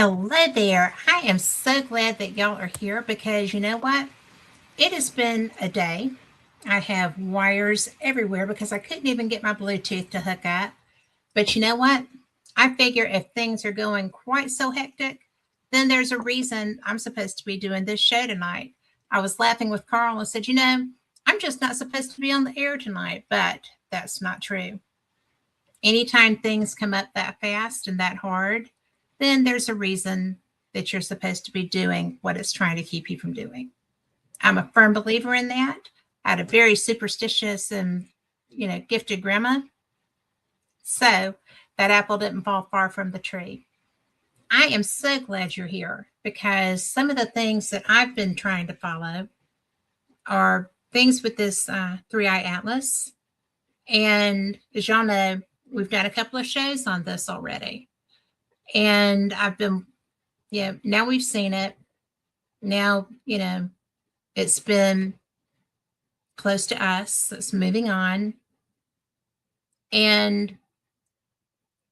Hello there. I am so glad that y'all are here because you know what? It has been a day. I have wires everywhere because I couldn't even get my Bluetooth to hook up. But you know what? I figure if things are going quite so hectic, then there's a reason I'm supposed to be doing this show tonight. I was laughing with Carl and said, I'm just not supposed to be on the air tonight, but that's not true. Anytime things come up that fast and that hard, then there's a reason that you're supposed to be doing what it's trying to keep you from doing. I'm a firm believer in that. I had a very superstitious and, gifted grandma. So that apple didn't fall far from the tree. I am so glad you're here because some of the things that I've been trying to follow are things with this three-eye atlas. And as y'all know, we've done a couple of shows on this already. And I've been, now we've seen it. Now, it's been close to us. It's moving on. And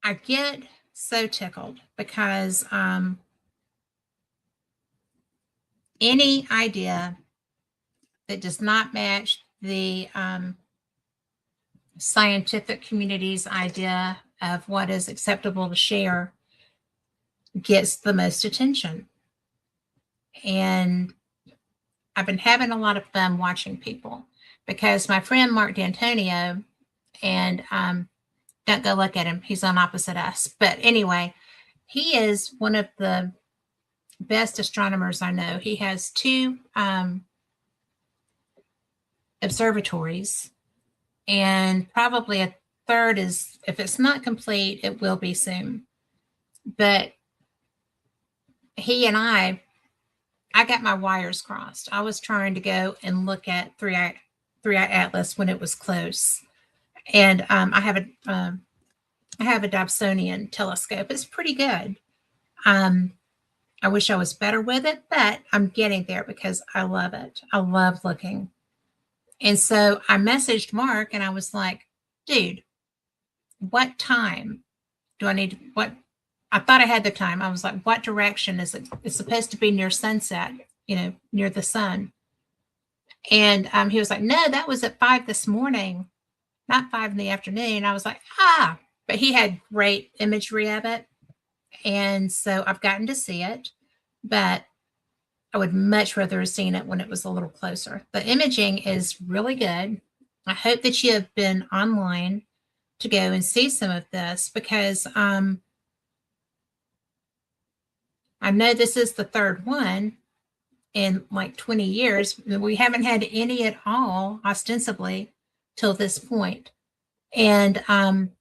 I get so tickled because any idea that does not match the scientific community's idea of what is acceptable to share gets the most attention. And I've been having a lot of fun watching people because my friend Mark D'Antonio, and don't go look at him, he's on opposite us. But anyway, he is one of the best astronomers I know. He has two observatories, and probably a third is, if it's not complete, it will be soon. But he and I got my wires crossed. I was trying to go and look at three-eye atlas when it was close, and I have a Dobsonian telescope. It's pretty good. I wish I was better with it, but I'm getting there because I love it. I love looking. And so I messaged Mark and I was like, dude, what time do I need? I thought I had the time. I was like, what direction is it? It's supposed to be near sunset, near the sun. And he was like, no, that was at 5 this morning, not 5 in the afternoon. I was like, but he had great imagery of it. And so I've gotten to see it, but I would much rather have seen it when it was a little closer. The imaging is really good. I hope that you have been online to go and see some of this because I know this is the third one in like 20 years. We haven't had any at all, ostensibly, till this point. And I'm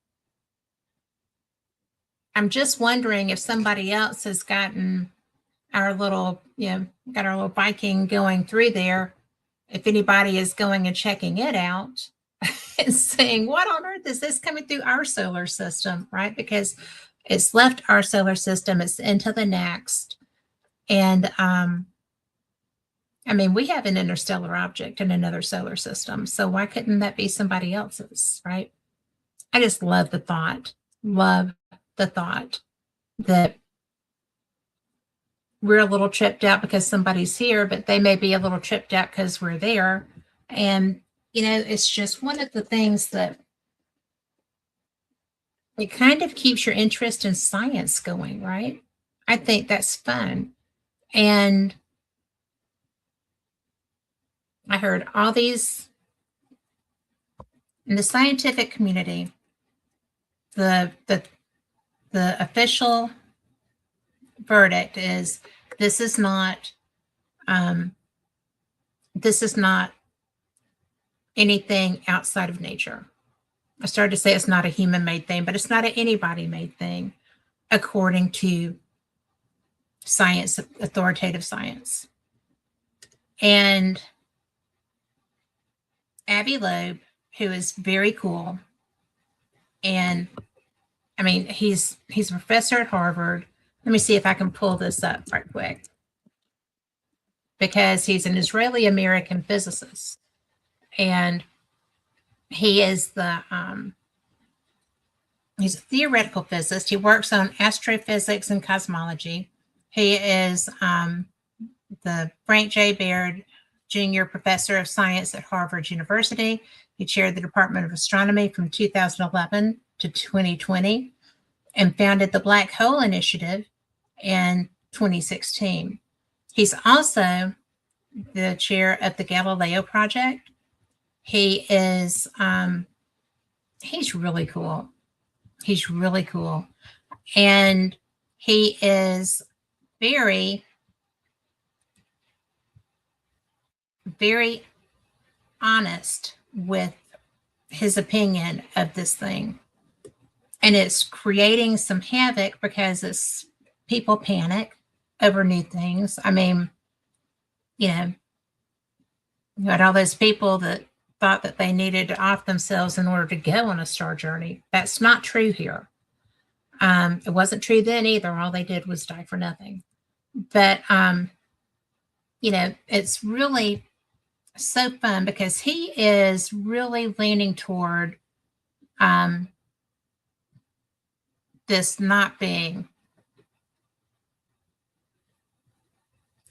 just wondering if somebody else has gotten our little, got our little Viking going through there, if anybody is going and checking it out and saying, what on earth is this coming through our solar system, right? Because it's left our solar system, it's into the next. And we have an interstellar object in another solar system. So why couldn't that be somebody else's, right? I just love the thought that we're a little tripped out because somebody's here, but they may be a little tripped out because we're there. And, it's just one of the things that it kind of keeps your interest in science going, right? I think that's fun. And I heard all these in the scientific community, the official verdict is this is not anything outside of nature. I started to say it's not a human-made thing, but it's not an anybody-made thing, according to science, authoritative science. And Abby Loeb, who is very cool, and he's a professor at Harvard. Let me see if I can pull this up right quick, because he's an Israeli-American physicist, and he is he's a theoretical physicist. He works on astrophysics and cosmology. He is the Frank J. Baird Jr. Professor of Science at Harvard University. He chaired the Department of Astronomy from 2011 to 2020 and founded the Black Hole Initiative in 2016. He's also the chair of the Galileo Project. He is, he's really cool. He's really cool. And he is very, very honest with his opinion of this thing. And it's creating some havoc because it's people panic over new things. I mean, you know, you had all those people that thought that they needed to off themselves in order to go on a star journey. That's not true here. It wasn't true then either. All they did was die for nothing. But, you know, it's really so fun because he is really leaning toward this not being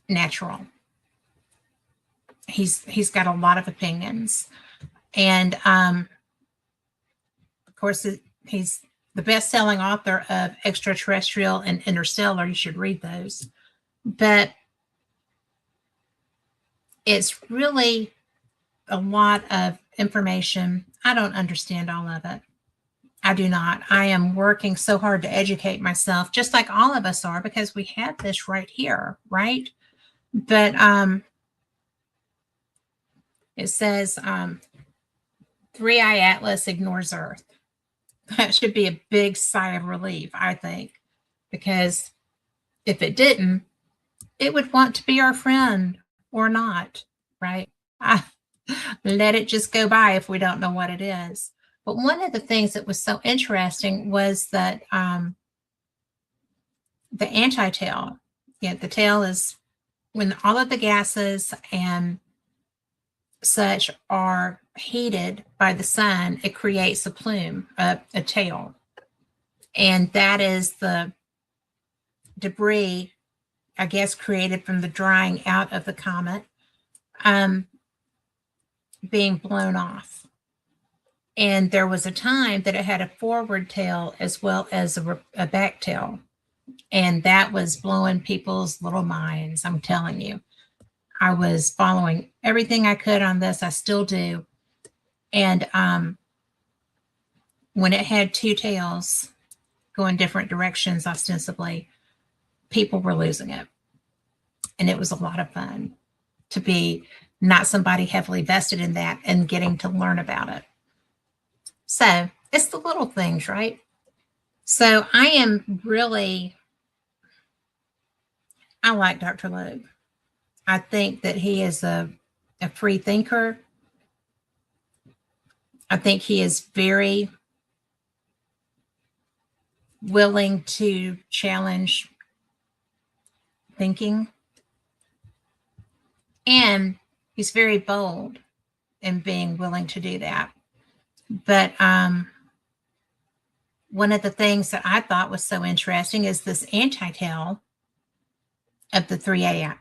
natural. He's got a lot of opinions, and of course he's the best-selling author of Extraterrestrial and Interstellar. You should read those. But it's really a lot of information. I don't understand all of it. I do not. I am working so hard to educate myself, just like all of us are, because we have this right here, right? But it says 3i Atlas ignores Earth. That should be a big sigh of relief, I think, because if it didn't, it would want to be our friend or not, right? Let it just go by if we don't know what it is. But one of the things that was so interesting was that the anti-tail, the tail is when all of the gases and such are heated by the sun, it creates a plume, a tail. And that is the debris, I guess, created from the drying out of the comet being blown off. And there was a time that it had a forward tail as well as a back tail. And that was blowing people's little minds, I'm telling you. I was following everything I could on this. I still do. And when it had two tails going different directions, ostensibly, people were losing it. And it was a lot of fun to be not somebody heavily vested in that and getting to learn about it. So it's the little things, right? So I like Dr. Loeb. I think that he is a free thinker. I think he is very willing to challenge thinking. And he's very bold in being willing to do that. But one of the things that I thought was so interesting is this anti-tail of the 3i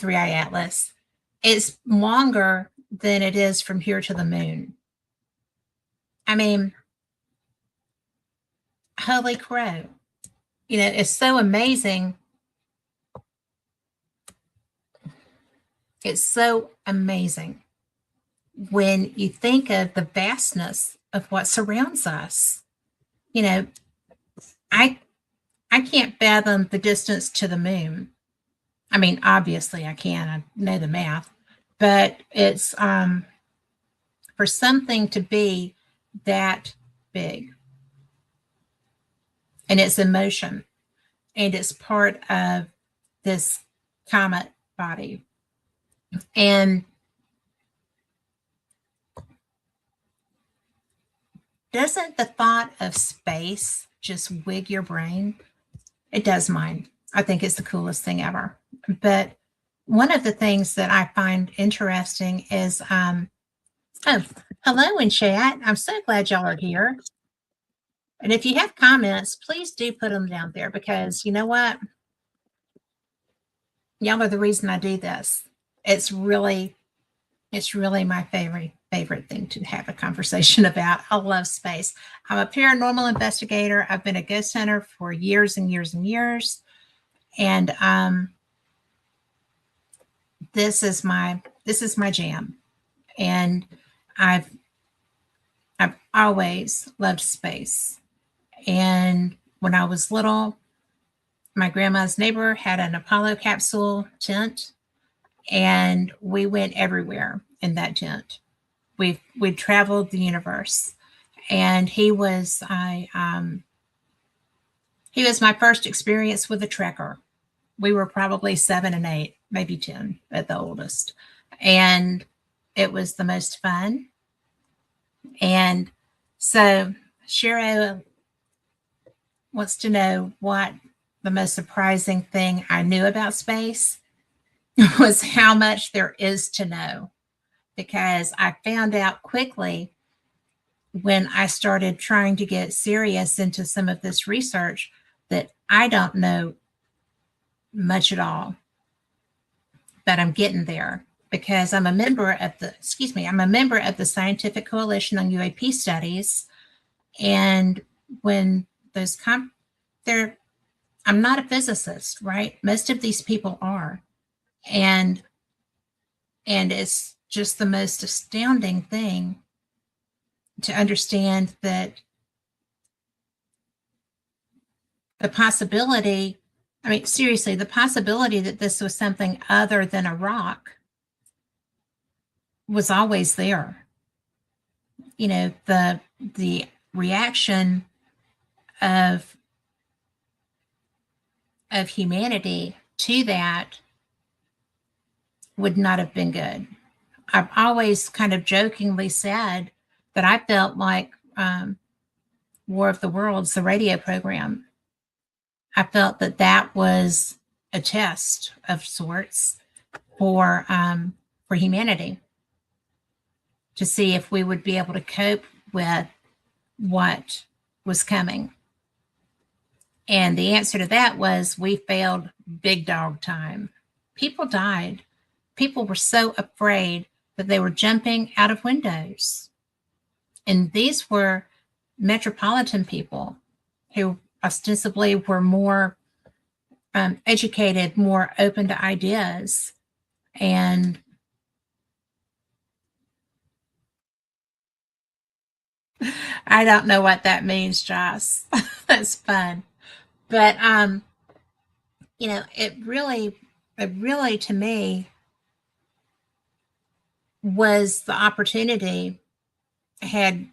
Atlas. It's longer than it is from here to the moon. I mean, holy crow. You know, it's so amazing. It's so amazing when you think of the vastness of what surrounds us. You know, I can't fathom the distance to the moon. I mean, obviously I can. I know the math, but it's for something to be that big, and it's in motion, and it's part of this comet body. And doesn't the thought of space just wig your brain? It does mine. I think it's the coolest thing ever. But one of the things that I find interesting is, oh, hello in chat. I'm so glad y'all are here. And if you have comments, please do put them down there, because you know what? y'all are the reason I do this. It's really, it's really my favorite thing to have a conversation about. I love space. I'm a paranormal investigator. I've been a ghost hunter for years and years and years. And this is my jam. And I've I've always loved space. And when I was little, my grandma's neighbor had an Apollo capsule tent, and we went everywhere in that tent. We traveled the universe, and he was my first experience with a trekker. We were probably 7 and 8, maybe 10 at the oldest, and it was the most fun. And so Shiro wants to know what the most surprising thing I knew about space was how much there is to know, because I found out quickly when I started trying to get serious into some of this research that I don't know much at all, but I'm getting there because I'm a member of the Scientific Coalition on UAP Studies. And when those they're I'm not a physicist, right? Most of these people are. And it's just the most astounding thing to understand that the possibility, I mean, seriously, the possibility that this was something other than a rock was always there. You know, the reaction of humanity to that would not have been good. I've always kind of jokingly said that I felt like War of the Worlds, the radio program. I felt that that was a test of sorts for humanity, to see if we would be able to cope with what was coming. And the answer to that was we failed big dog time. People died. People were so afraid that they were jumping out of windows. And these were metropolitan people who ostensibly were more educated, more open to ideas. And I don't know what that means, Joss. That's fun. But it really to me was the opportunity, had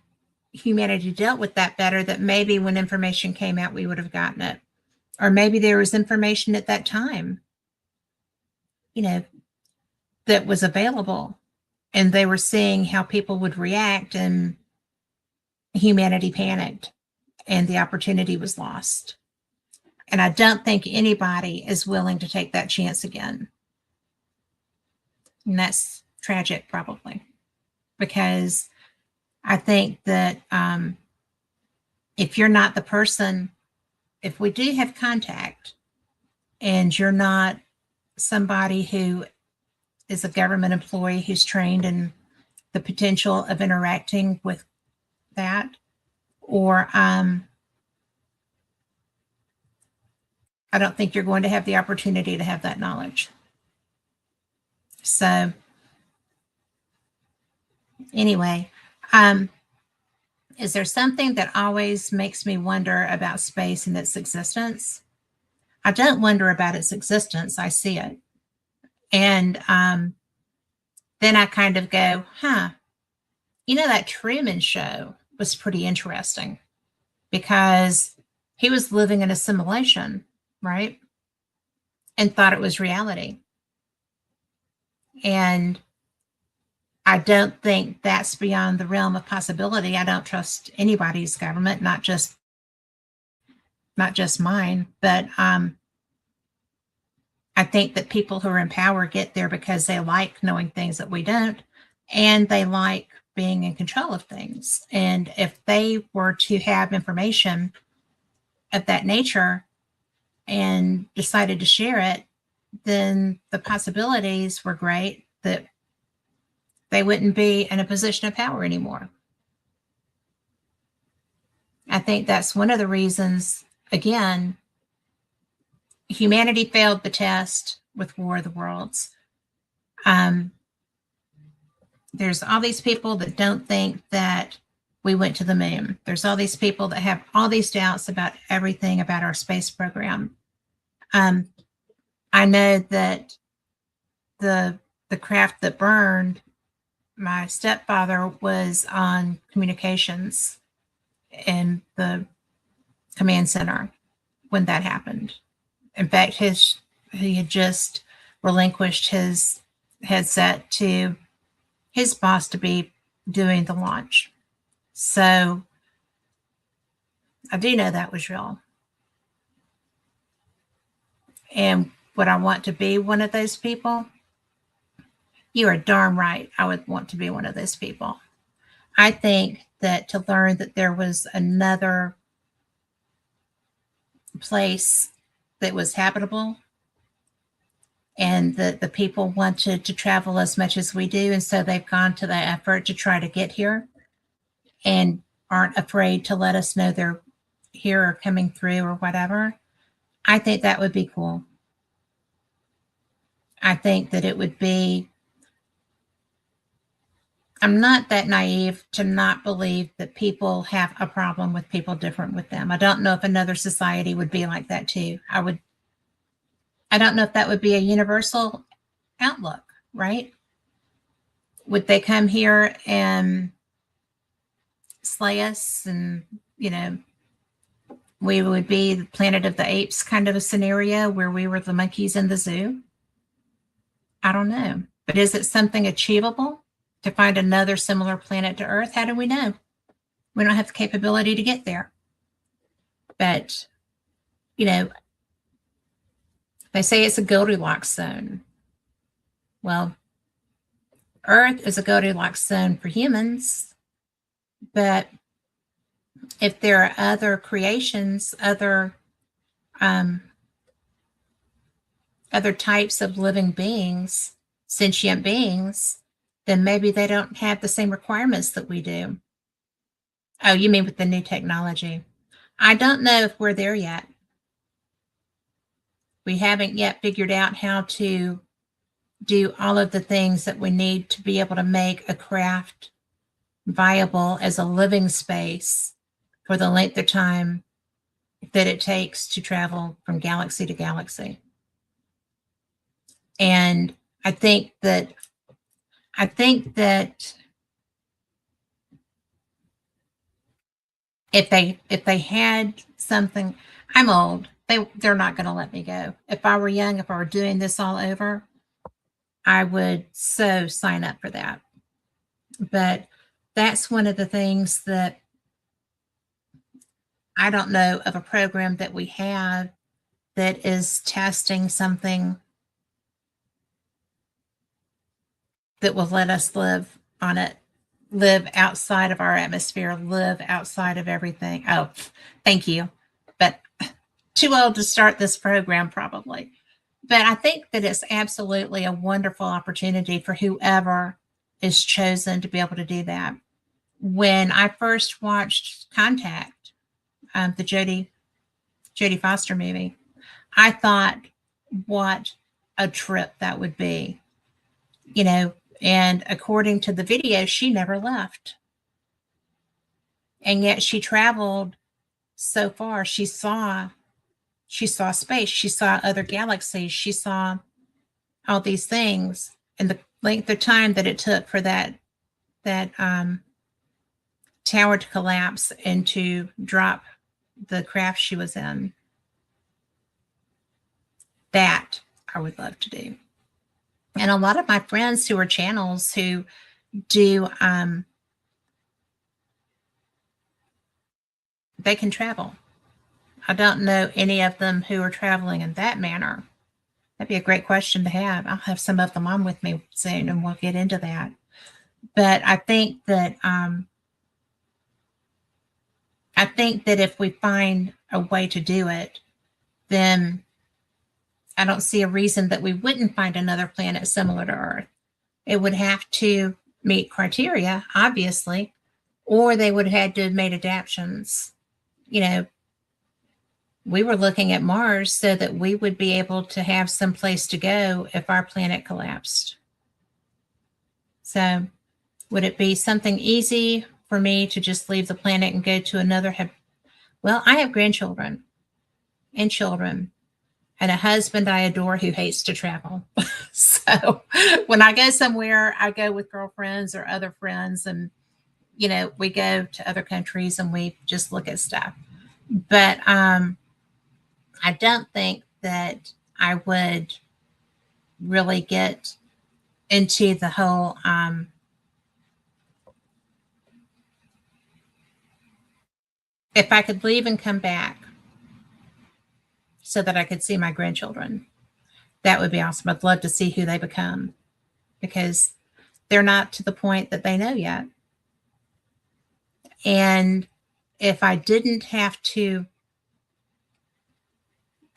humanity dealt with that better, that maybe when information came out, we would have gotten it. Or maybe there was information at that time, that was available, and they were seeing how people would react, and humanity panicked and the opportunity was lost. And I don't think anybody is willing to take that chance again. And that's tragic, probably, because I think that if you're not the person, if we do have contact and you're not somebody who is a government employee who's trained in the potential of interacting with that, or I don't think you're going to have the opportunity to have that knowledge. So anyway, is there something that always makes me wonder about space and its existence? I don't wonder about its existence. I see it. And then I kind of go, that Truman Show was pretty interesting, because he was living in a simulation, right? And thought it was reality. And I don't think that's beyond the realm of possibility. I don't trust anybody's government, not just mine, but I think that people who are in power get there because they like knowing things that we don't, and they like being in control of things. And if they were to have information of that nature and decided to share it, then the possibilities were great that they wouldn't be in a position of power anymore. I think that's one of the reasons, again, humanity failed the test with War of the Worlds. There's all these people that don't think that we went to the moon. There's all these people that have all these doubts about everything about our space program. I know that the craft that burned, my stepfather was on communications in the command center when that happened. In fact, he had just relinquished his headset to his boss to be doing the launch. So I do know that was real. And would I want to be one of those people? You are darn right. I would want to be one of those people. I think that to learn that there was another place that was habitable and that the people wanted to travel as much as we do, and so they've gone to the effort to try to get here and aren't afraid to let us know they're here or coming through or whatever. I think that would be cool. I think that it would be, I'm not that naive to not believe that people have a problem with people different with them. I don't know if another society would be like that too. I don't know if that would be a universal outlook, right? Would they come here and slay us and, we would be the Planet of the Apes kind of a scenario where we were the monkeys in the zoo? I don't know. But is it something achievable to find another similar planet to Earth? How do we know? We don't have the capability to get there. But, they say it's a Goldilocks zone. Well, Earth is a Goldilocks zone for humans, but if there are other creations, other types of living beings, sentient beings, then maybe they don't have the same requirements that we do. Oh, you mean with the new technology? I don't know if we're there yet. We haven't yet figured out how to do all of the things that we need to be able to make a craft viable as a living space for the length of time that it takes to travel from galaxy to galaxy. And I think that if they had something, I'm old. They're not going to let me go. If I were young, if I were doing this all over, I would so sign up for that. But that's one of the things that I don't know of a program that we have that is testing something that will let us live on it, live outside of our atmosphere, live outside of everything. Oh, thank you. But too old to start this program, probably. But I think that it's absolutely a wonderful opportunity for whoever is chosen to be able to do that. When I first watched Contact, the Jodie Foster movie, I thought, what a trip that would be, and according to the video, she never left. And yet she traveled so far. She saw space. She saw other galaxies. She saw all these things. And the length of time that it took for that tower to collapse and to drop the craft she was in, that I would love to do. And a lot of my friends who are channels who do, they can travel. I don't know any of them who are traveling in that manner. That'd be a great question to have. I'll have some of them on with me soon and we'll get into that. But I think that if we find a way to do it, then I don't see a reason that we wouldn't find another planet similar to Earth. It would have to meet criteria, obviously, or they would have had to have made adaptations. You know, we were looking at Mars so that we would be able to have some place to go if our planet collapsed. So, would it be something easy for me to just leave the planet and go to another? Well, I have grandchildren and children and a husband I adore who hates to travel. So when I go somewhere, I go with girlfriends or other friends, and we go to other countries and we just look at stuff. But I don't think that I would really get into the whole if I could leave and come back so that I could see my grandchildren. That would be awesome. I'd love to see who they become because they're not to the point that they know yet. And if I didn't have to,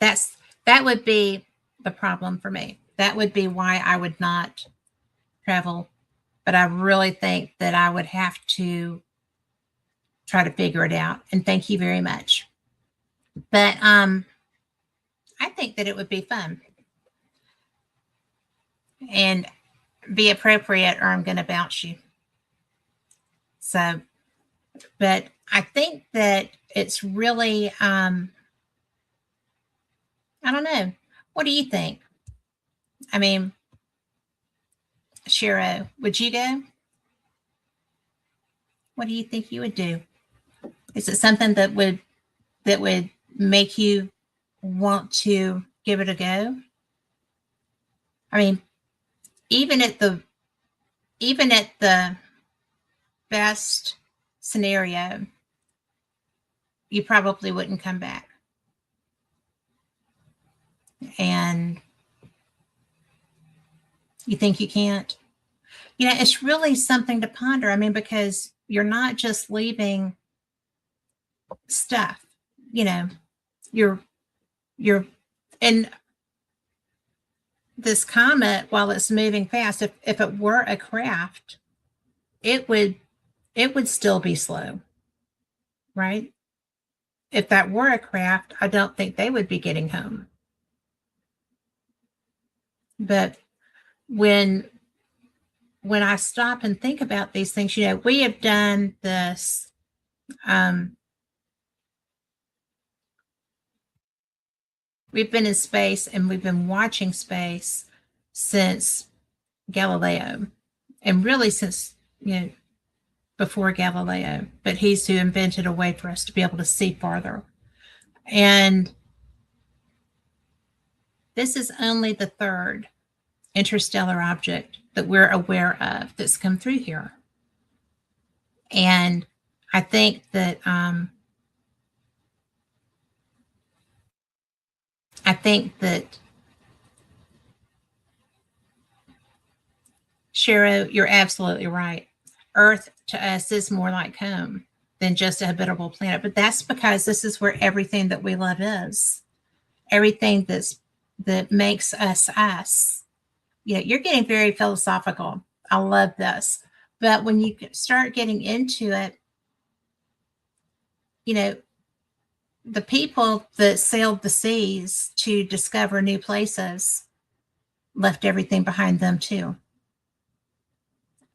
that would be the problem for me. That would be why I would not travel. But I really think that I would have to try to figure it out. And thank you very much. But I think that it would be fun and be appropriate, or I'm going to bounce you. So, but I think that it's really, I don't know. What do you think? I mean, Shiro, would you go? What do you think you would do? Is it something that would make you want to give it a go? I mean, even at the best scenario, you probably wouldn't come back. And you think you can't? It's really something to ponder. I mean, because you're not just leaving stuff, you're and this comet, while it's moving fast, if it were a craft, it would still be slow, right? If that were a craft, I don't think they would be getting home. But when I stop and think about these things, we have done this we've been in space and we've been watching space since Galileo, and really since before Galileo, but he's who invented a way for us to be able to see farther. And this is only the third interstellar object that we're aware of that's come through here. And I think that Shiro, you're absolutely right. Earth to us is more like home than just a habitable planet. But that's because this is where everything that we love is. Everything that makes us us. You're getting very philosophical. I love this. But when you start getting into it, the people that sailed the seas to discover new places left everything behind them too.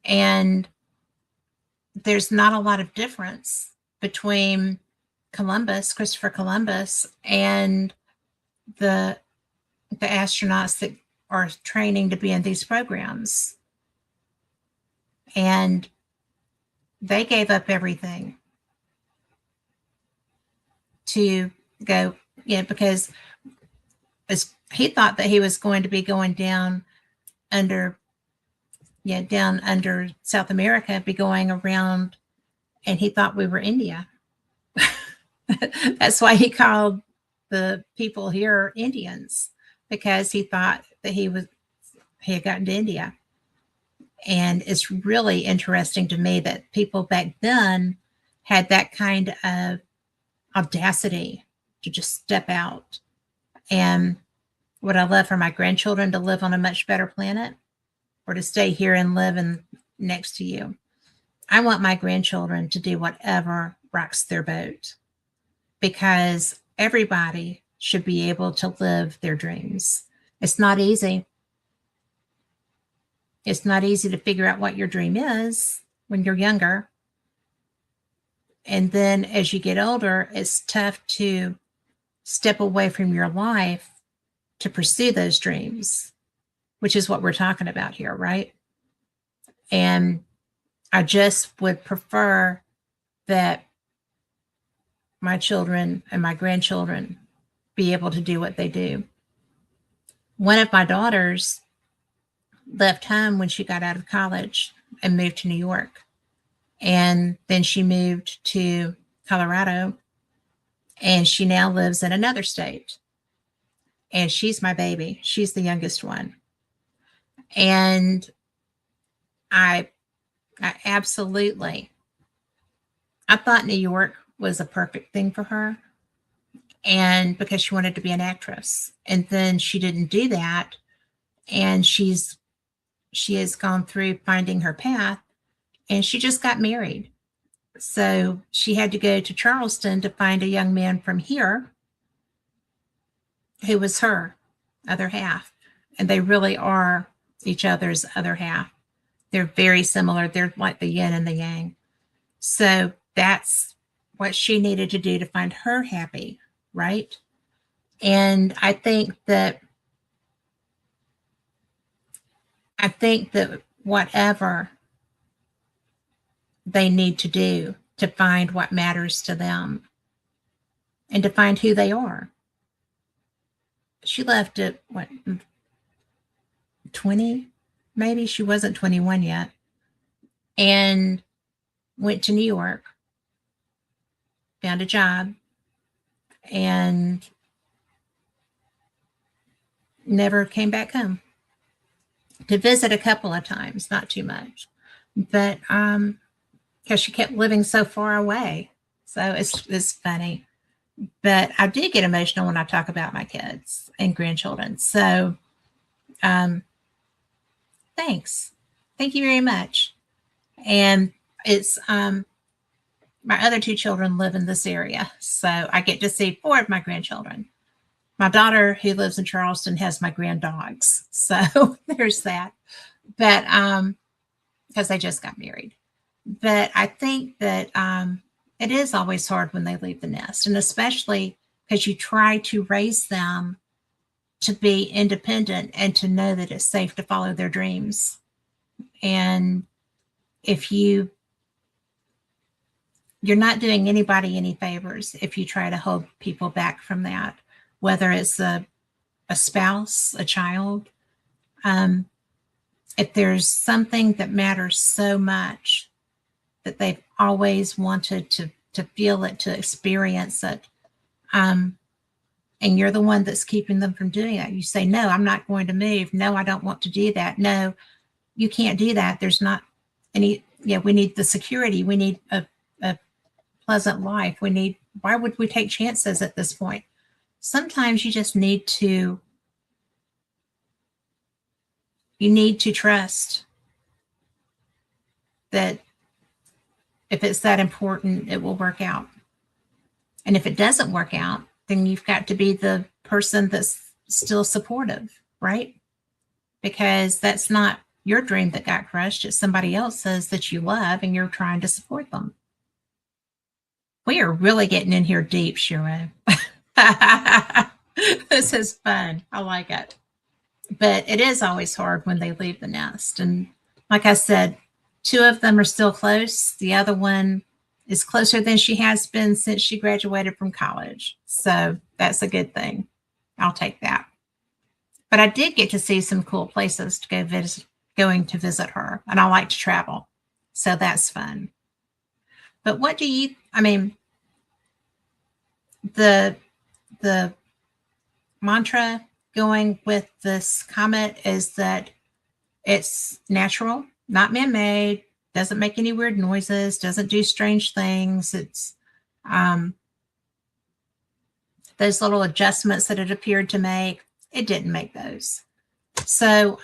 And there's not a lot of difference between Christopher Columbus, and the astronauts that are training to be in these programs. And they gave up everything to go, because he thought that he was going to be going down under South America, be going around, and he thought we were India. That's why he called the people here Indians, because he thought that he had gotten to India. And it's really interesting to me that people back then had that kind of audacity to just step out. And Would I love for my grandchildren to live on a much better planet or to stay here and live next to you? I want my grandchildren to do whatever rocks their boat because everybody should be able to live their dreams. It's not easy. It's not easy to figure out what your dream is when you're younger. And then as you get older, it's tough to step away from your life to pursue those dreams, which is what we're talking about here, right? And I just would prefer that my children and my grandchildren be able to do what they do. One of my daughters left home when she got out of college and moved to New York. And then she moved to Colorado, and she now lives in another state. And she's my baby. She's the youngest one. And I absolutely, I thought New York was a perfect thing for her. And because she wanted to be an actress. And then she didn't do that. And she has gone through finding her path, and she just got married. So she had to go to Charleston to find a young man from here who was her other half. And they really are each other's other half. They're very similar. They're like the yin and the yang. So that's what she needed to do to find her happy, right? And I think that whatever they need to do to find what matters to them and to find who they are. She left at what, 20? Maybe she wasn't 21 yet, and went to New York, found a job, and never came back home. To visit a couple of times, not too much, but because she kept living so far away. So it's funny. But I do get emotional when I talk about my kids and grandchildren. So thanks. Thank you very much. And it's my other two children live in this area. So I get to see 4 of my grandchildren. My daughter, who lives in Charleston, has my grand dogs. So there's that. But because they just got married. But I think that it is always hard when they leave the nest, and especially because you try to raise them to be independent and to know that it's safe to follow their dreams. And if you're not doing anybody any favors if you try to hold people back from that, whether it's a spouse, a child. If there's something that matters so much that they've always wanted to feel it, to experience it, and you're the one that's keeping them from doing that. You say, no, I'm not going to move. No, I don't want to do that. No, you can't do that. There's not any, we need the security. We need a pleasant life. Why would we take chances at this point? Sometimes you just need to trust that if it's that important, it will work out. And if it doesn't work out, then you've got to be the person that's still supportive, right? Because that's not your dream that got crushed. It's somebody else's that you love, and you're trying to support them. We are really getting in here deep, Shiro. This is fun. I like it. But it is always hard when they leave the nest. And like I said, 2 of them are still close. The other one is closer than she has been since she graduated from college. So that's a good thing. I'll take that. But I did get to see some cool places to going to visit her. And I like to travel. So that's fun. But what do you, the mantra going with this comet is that it's natural, not man-made, doesn't make any weird noises, doesn't do strange things. It's those little adjustments that it appeared to make It didn't make those. So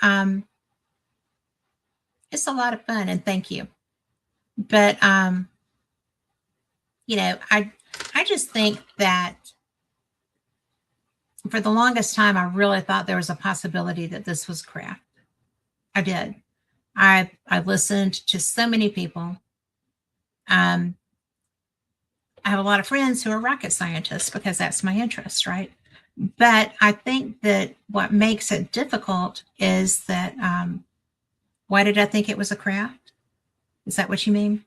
it's a lot of fun, and thank you. But you know, I just think that for the longest time, I really thought there was a possibility that this was craft. I did. I listened to so many people. Um, I have a lot of friends who are rocket scientists because that's my interest, right? But I think that what makes it difficult is that why did I think it was a craft? Is that what you mean?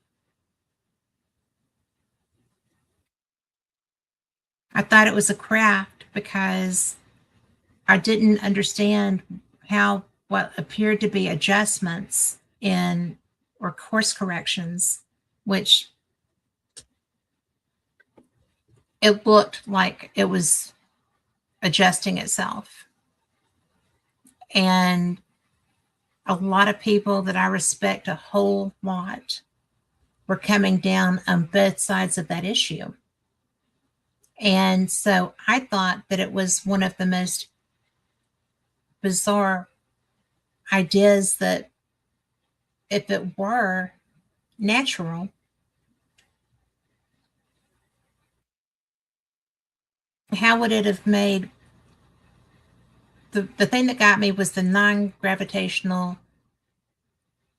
I thought it was a craft because I didn't understand how what appeared to be adjustments in or course corrections, which it looked like it was adjusting itself. And a lot of people that I respect a whole lot were coming down on both sides of that issue. And so I thought that it was one of the most bizarre ideas that if it were natural, how would it have made the thing that got me was the non-gravitational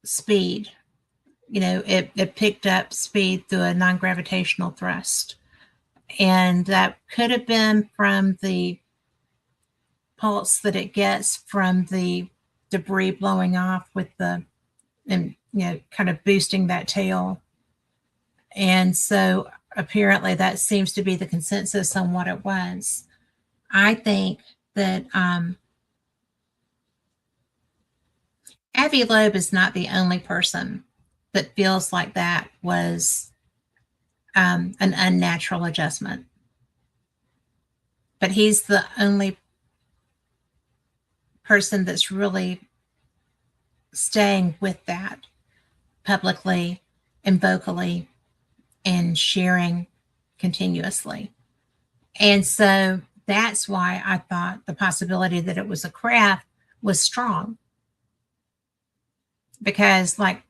speed. You know, it picked up speed through a non-gravitational thrust. And that could have been from the pulse that it gets from the debris blowing off with the, and you know, kind of boosting that tail. And so apparently that seems to be the consensus on what it was. I think that Avi Loeb is not the only person that feels like that was an unnatural adjustment, but he's the only person that's really staying with that publicly and vocally and sharing continuously. And so that's why I thought the possibility that it was a craft was strong because, like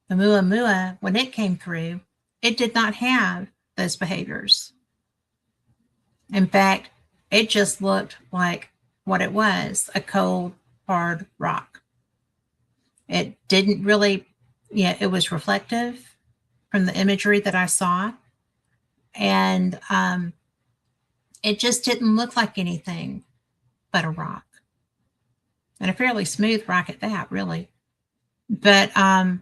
the Muamua, when it came through, it did not have those behaviors. In fact, it just looked like what it was, a cold, hard rock. It didn't really, yeah, it was reflective from the imagery that I saw. And it just didn't look like anything but a rock, and a fairly smooth rock at that, really. But I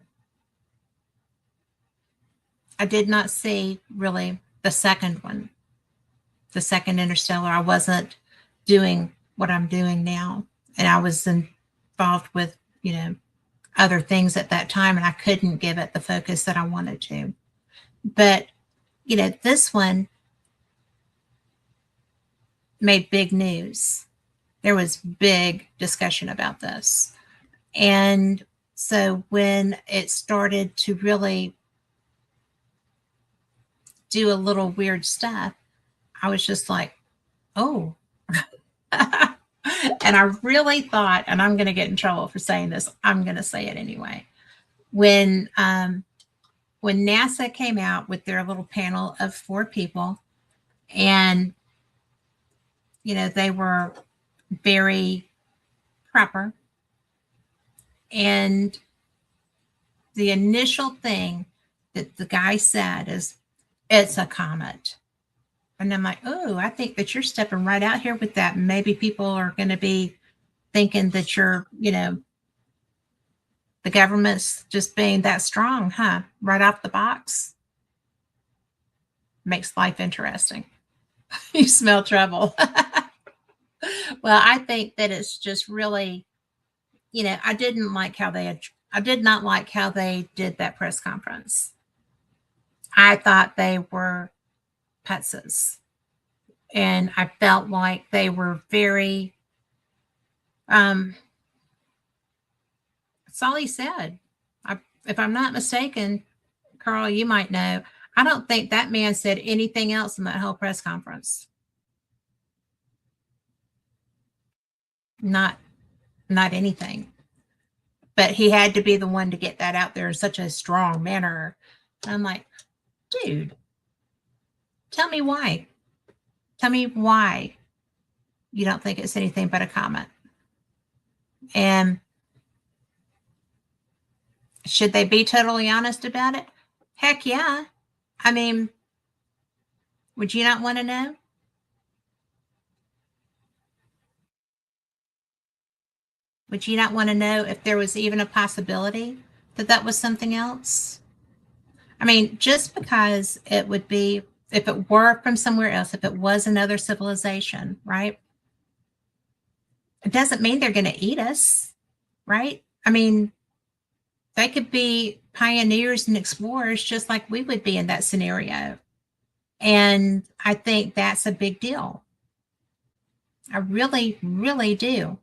did not see really the second one, the second interstellar. I wasn't doing what I'm doing now, and I was involved with, you know, other things at that time, and I couldn't give it the focus that I wanted to. But, you know, this one made big news. There was big discussion about this. And so when it started to really do a little weird stuff, I was just like, oh. And I really thought, and I'm going to get in trouble for saying this, I'm going to say it anyway. When NASA came out with their little panel of 4 people, and you know they were very proper, and the initial thing that the guy said is, "It's a comet." And I'm like, oh, I think that you're stepping right out here with that. Maybe people are going to be thinking that you're, you know, the government's just being that strong, huh? Right off the box. Makes life interesting. You smell trouble. Well, I think that it's just really, you know, I did not like how they did that press conference. I thought they were putzes. And I felt like they were very, um, that's all he said. If I'm not mistaken, Carl, you might know, I don't think that man said anything else in that whole press conference. not not anything. But he had to be the one to get that out there in such a strong manner. I'm like, dude, tell me why. Tell me why you don't think it's anything but a comment. And should they be totally honest about it? Heck yeah. I mean, would you not want to know? Would you not want to know if there was even a possibility that that was something else? I mean, just because it would be, if it were from somewhere else, if it was another civilization, right? It doesn't mean they're going to eat us, right? I mean, they could be pioneers and explorers just like we would be in that scenario. And I think that's a big deal. I really, really do.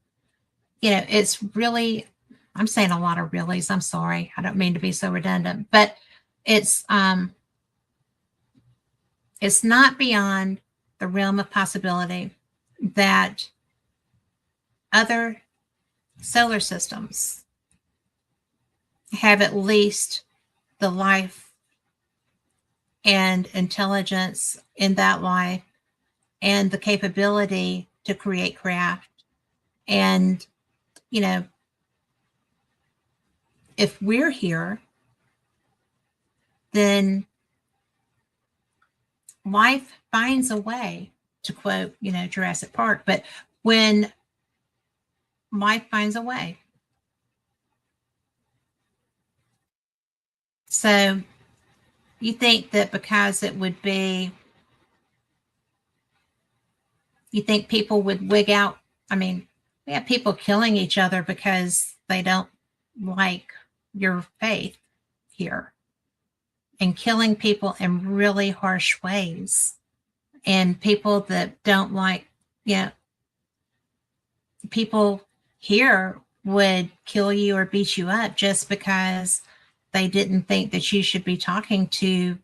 You know, it's really, I'm saying a lot of reallys. I'm sorry. I don't mean to be so redundant, but it's it's not beyond the realm of possibility that other solar systems have at least the life and intelligence in that life and the capability to create craft. And, you know, if we're here, then life finds a way, to quote, you know, Jurassic Park. But when life finds a way. So you think that because it would be, you think people would wig out? I mean, we have people killing each other because they don't like your faith here, and killing people in really harsh ways. And people that don't like, you know, people here would kill you or beat you up just because they didn't think that you should be talking to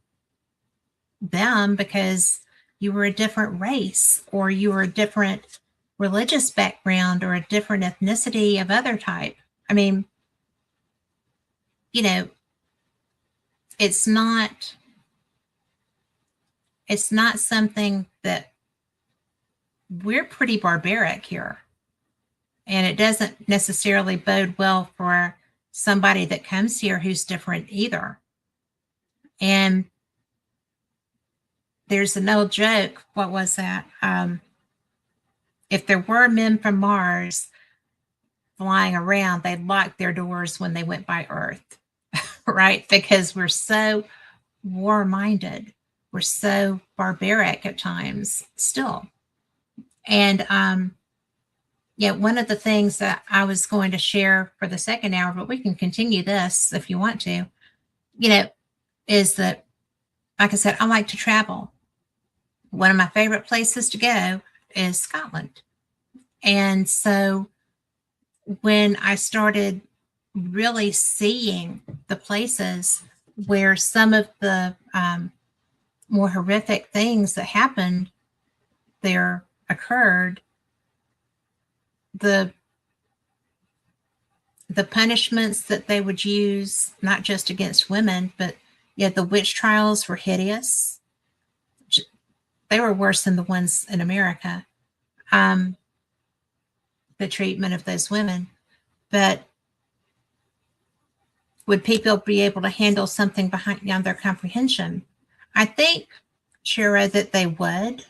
them because you were a different race or you were a different religious background or a different ethnicity of other type. I mean, you know, it's not something that, we're pretty barbaric here. And it doesn't necessarily bode well for somebody that comes here who's different either. And there's an old joke. What was that? If there were men from Mars flying around, they'd lock their doors when they went by Earth, right? Because we're so war-minded. We're so barbaric at times still. And yeah, one of the things that I was going to share for the second hour, but we can continue this if you want to, you know, is that, like I said, I like to travel. One of my favorite places to go is Scotland. And so when I started really seeing the places where some of the more horrific things that happened there occurred, the punishments that they would use, not just against women, but yeah, the witch trials were hideous. They were worse than the ones in America. The treatment of those women. But would people be able to handle something beyond their comprehension? I think, Shira, that they would,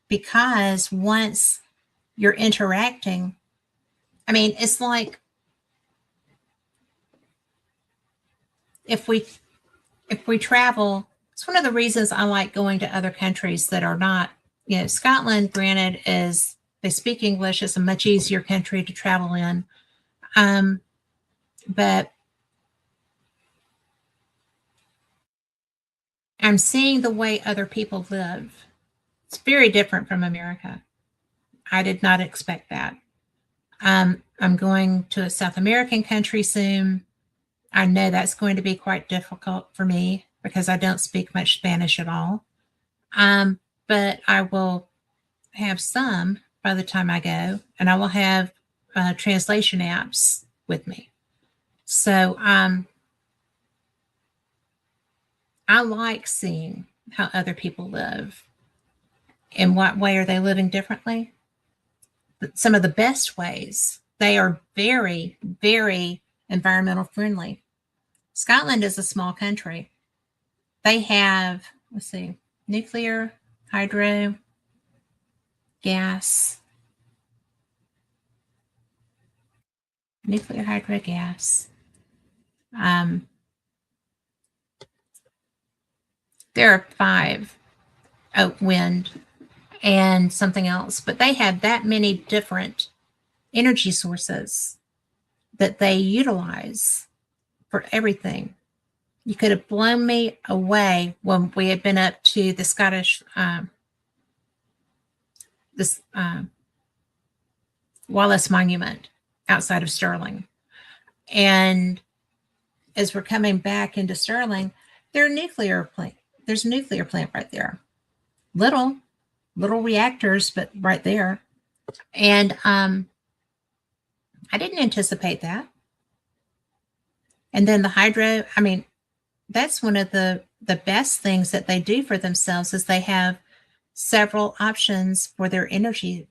because once you're interacting, I mean, it's like if we travel, it's one of the reasons I like going to other countries that are not, you know, Scotland, granted, is, they speak English. It's a much easier country to travel in. But I'm seeing the way other people live. It's very different from America. I did not expect that. I'm going to a South American country soon. I know that's going to be quite difficult for me because I don't speak much Spanish at all. But I will have some by the time I go, and I will have translation apps with me. So I like seeing how other people live. In what way are they living differently? Some of the best ways. They are very, very environmental friendly. Scotland is a small country. They have, let's see, nuclear, hydro, gas, nuclear, hydro, gas. Um, there are five, oh, wind and something else, but they have that many different energy sources that they utilize for everything. You could have blown me away when we had been up to the Scottish, this Wallace Monument outside of Stirling. And as we're coming back into Stirling, there's a nuclear plant right there. Little reactors, but right there. And I didn't anticipate that. And then the hydro, I mean, that's one of the best things that they do for themselves is they have several options for their energy.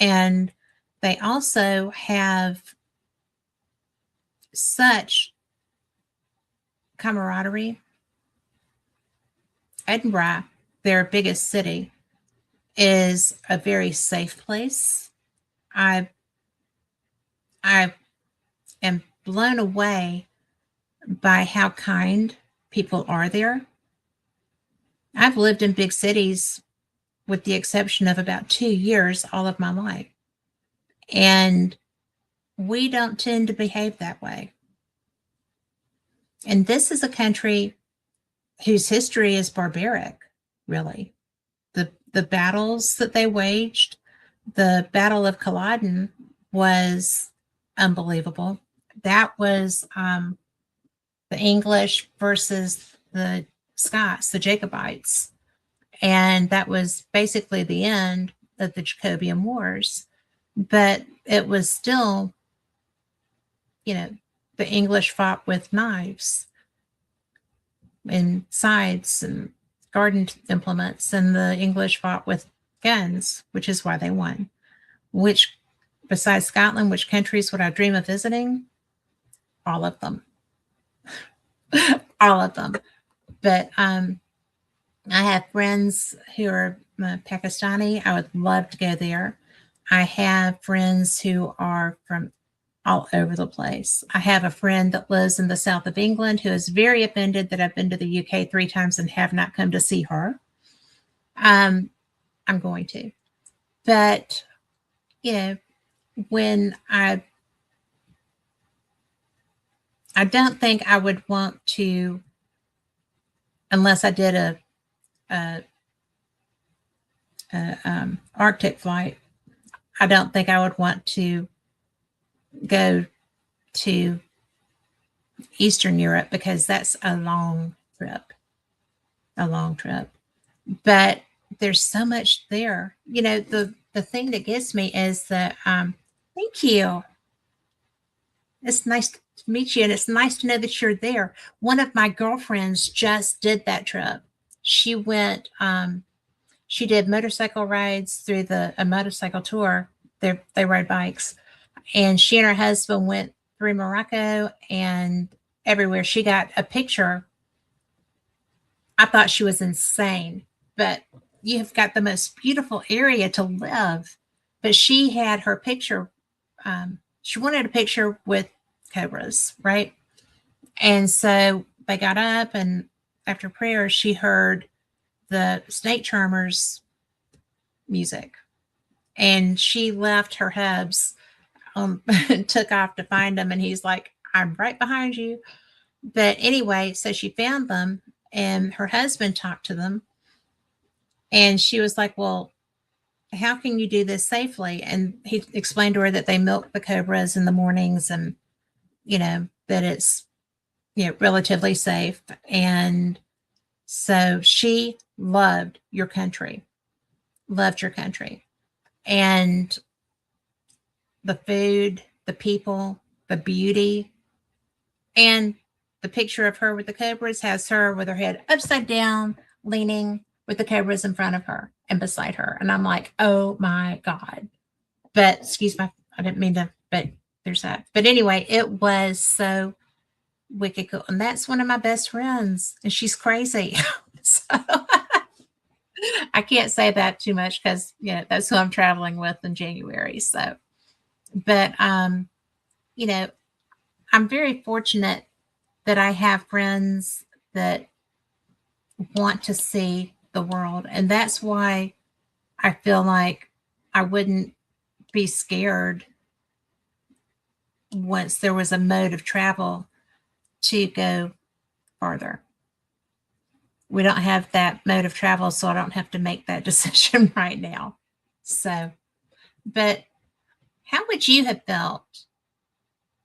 And they also have such camaraderie. Edinburgh, their biggest city, is a very safe place. I am blown away by how kind people are there. I've lived in big cities with the exception of about 2 years all of my life. And we don't tend to behave that way. And this is a country whose history is barbaric, really. The battles that they waged, the Battle of Culloden was unbelievable. That was the English versus the Scots, the Jacobites. And that was basically the end of the Jacobean Wars. But it was still, the English fought with knives and scythes and garden implements, and the English fought with guns, which is why they won. Which, besides Scotland, which countries would I dream of visiting? All of them. All of them. But I have friends who are Pakistani. I would love to go there. I have friends who are from all over the place. I have a friend that lives in the south of England who is very offended that I've been to the UK 3 times and have not come to see her. I'm going to. But, when I don't think I would want to, unless I did a Arctic flight, I don't think I would want to go to Eastern Europe because that's a long trip. But there's so much there. The thing that gets me is that, thank you. It's nice to meet you, and it's nice to know that you're there. One of my girlfriends just did that trip. She went, she did motorcycle rides through a motorcycle tour. They ride bikes. And she and her husband went through Morocco and everywhere. She got a picture. I thought she was insane, but you've got the most beautiful area to live. But she had her picture. She wanted a picture with cobras, right? And so they got up, and after prayer, she heard the snake charmers music. And she left her hubs, took off to find them, and he's like, I'm right behind you. But anyway, so she found them, and her husband talked to them, and she was like, well, how can you do this safely? And he explained to her that they milk the cobras in the mornings, and that it's relatively safe. And so she loved your country. And the food, the people, the beauty, and the picture of her with the cobras has her with her head upside down, leaning with the cobras in front of her and beside her. And I'm like, oh my God. But excuse me, I didn't mean to, but there's that. But anyway, it was so wicked cool. And that's one of my best friends, and she's crazy. So I can't say that too much because that's who I'm traveling with in January. So, but you know, I'm very fortunate that I have friends that want to see the world. And that's why I feel like I wouldn't be scared once there was a mode of travel to go farther. We don't have that mode of travel, so I don't have to make that decision right now. So, but how would you have felt,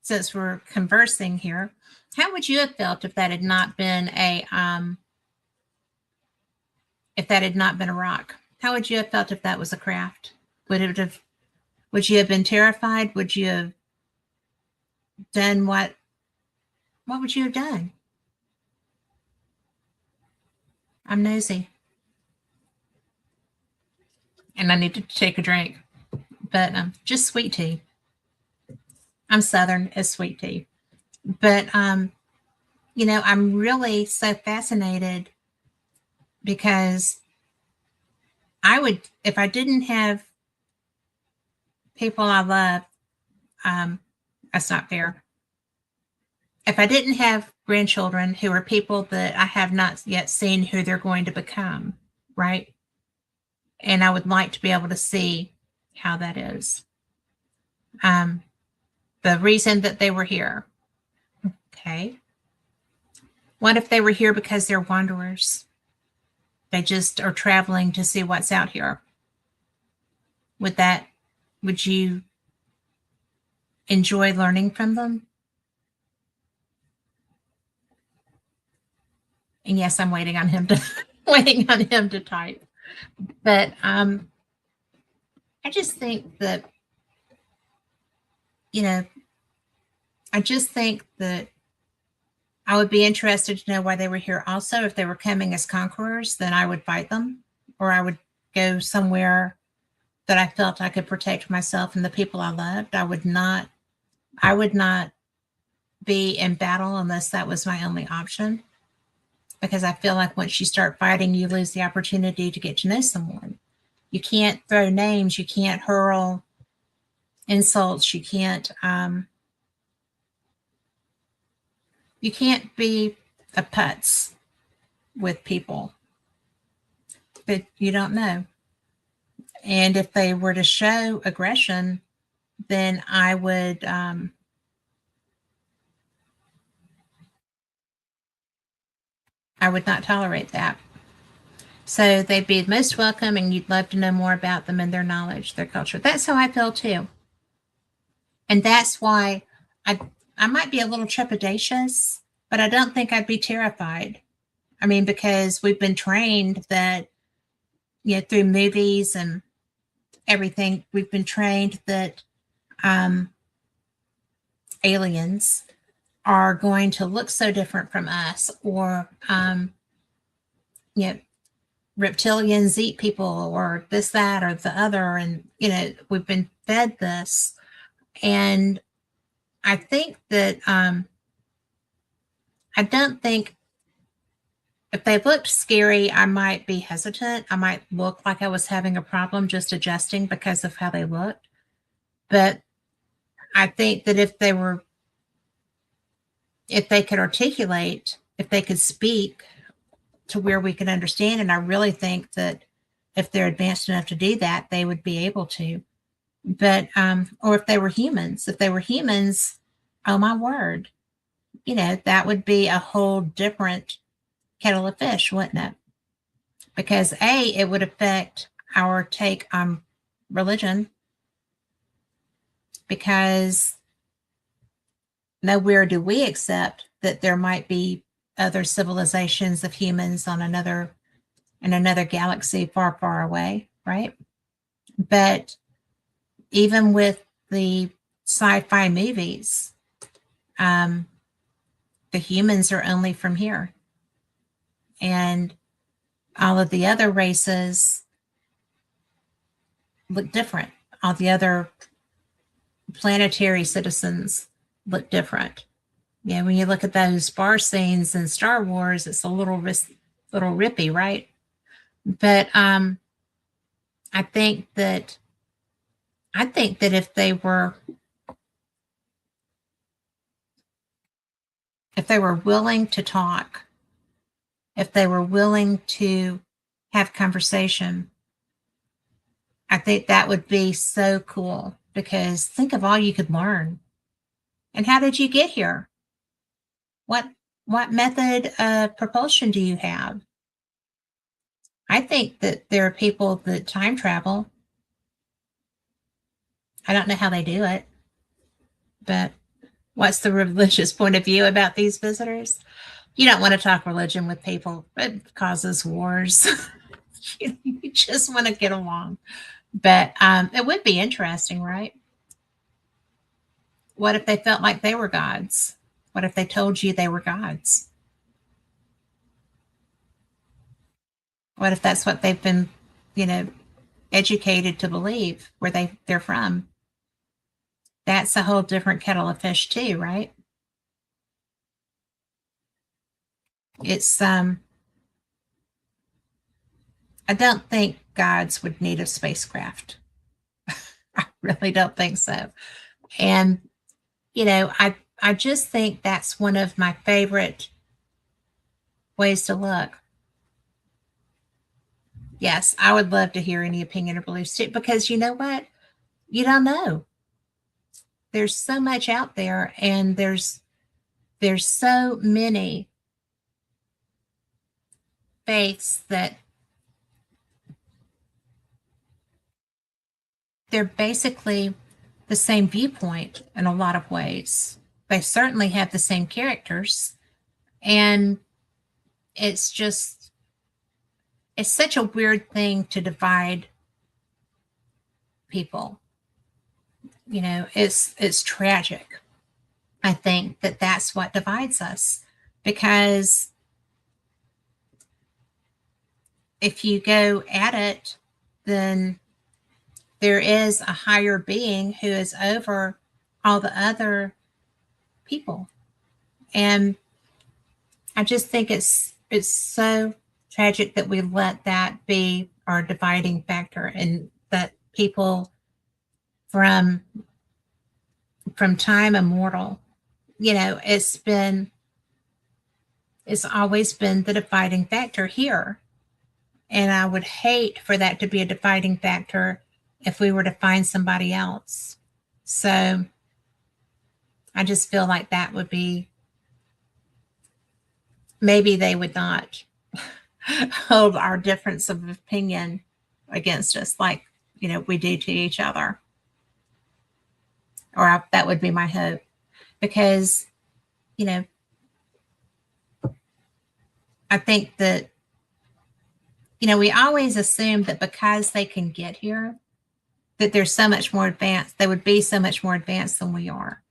since we're conversing here, how would you have felt if that had not been a rock? How would you have felt if that was a craft? Would you have been terrified? Would you have done what would you have done? I'm nosy. And I need to take a drink. But just sweet tea. I'm Southern as sweet tea. But I'm really so fascinated because if I didn't have people I love, that's not fair. If I didn't have grandchildren who are people that I have not yet seen who they're going to become, right? And I would like to be able to see how that is. The reason that they were here. Okay. What if they were here because they're wanderers? They just are traveling to see what's out here. Would you enjoy learning from them? And yes, I'm waiting on him to type. But I just think that, I would be interested to know why they were here. Also, if they were coming as conquerors, then I would fight them, or I would go somewhere that I felt I could protect myself and the people I loved. I would not be in battle unless that was my only option. Because I feel like once you start fighting, you lose the opportunity to get to know someone. You can't throw names. You can't hurl insults. You can't be a putz with people that you don't know. And if they were to show aggression, then I would not tolerate that. So they'd be most welcome, and you'd love to know more about them and their knowledge, their culture. That's how I feel too. And that's why I might be a little trepidatious, but I don't think I'd be terrified. I mean, because we've been trained that, through movies and everything, we've been trained that aliens are going to look so different from us, or reptilians eat people, or this, that, or the other, and we've been fed this. And I think that I don't think, if they looked scary, I might be hesitant. I might look like I was having a problem just adjusting because of how they looked. But I think that if they could articulate, if they could speak to where we could understand, and I really think that if they're advanced enough to do that, they would be able to. But or if they were humans, oh my word, that would be a whole different kettle of fish, wouldn't it? Because it would affect our take on religion, because nowhere do we accept that there might be other civilizations of humans in another galaxy far, far away, right? But even with the sci-fi movies, um, the humans are only from here. And all of the other races look different. All the other planetary citizens look different. Yeah, when you look at those bar scenes in Star Wars, it's a little rippy, right? But I think that if they were willing to talk, if they were willing to have conversation, I think that would be so cool, because think of all you could learn. And how did you get here? What what method of propulsion do you have? I think that there are people that time travel. I don't know how they do it, but what's the religious point of view about these visitors? You don't want to talk religion with people. It causes wars. You just want to get along. But it would be interesting, right? What if they felt like they were gods? What if they told you they were gods? What if that's what they've been, you know, educated to believe, where they're from? That's a whole different kettle of fish too, right? It's I don't think gods would need a spacecraft. I really don't think so. And I just think that's one of my favorite ways to look. Yes, I would love to hear any opinion or beliefs too, because you know what? You don't know. There's so much out there, and there's so many faiths that they're basically the same viewpoint in a lot of ways. They certainly have the same characters, and it's just it's such a weird thing to divide people. It's tragic. I think that that's what divides us, because if you go at it, then there is a higher being who is over all the other people. And I just think it's so tragic that we let that be our dividing factor, and that people from time immortal, it's always been the dividing factor here. And I would hate for that to be a dividing factor if we were to find somebody else. So I just feel like that would be, maybe they would not hold our difference of opinion against us like, we do to each other. Or that would be my hope. Because, I think that, we always assume that because they can get here, that they're so much more advanced. They would be so much more advanced than we are.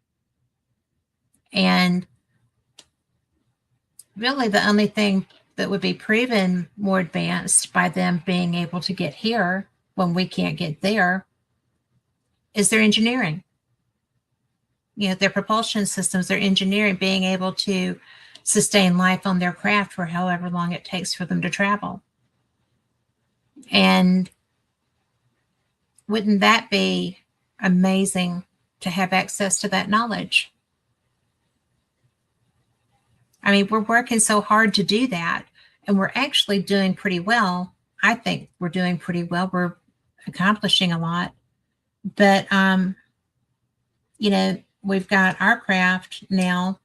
And really, the only thing that would be proven more advanced by them being able to get here when we can't get there is their engineering. Their propulsion systems, their engineering, being able to sustain life on their craft for however long it takes for them to travel. And wouldn't that be amazing to have access to that knowledge? I mean, we're working so hard to do that, and we're actually doing pretty well. I think we're doing pretty well. We're accomplishing a lot. But, we've got our craft now,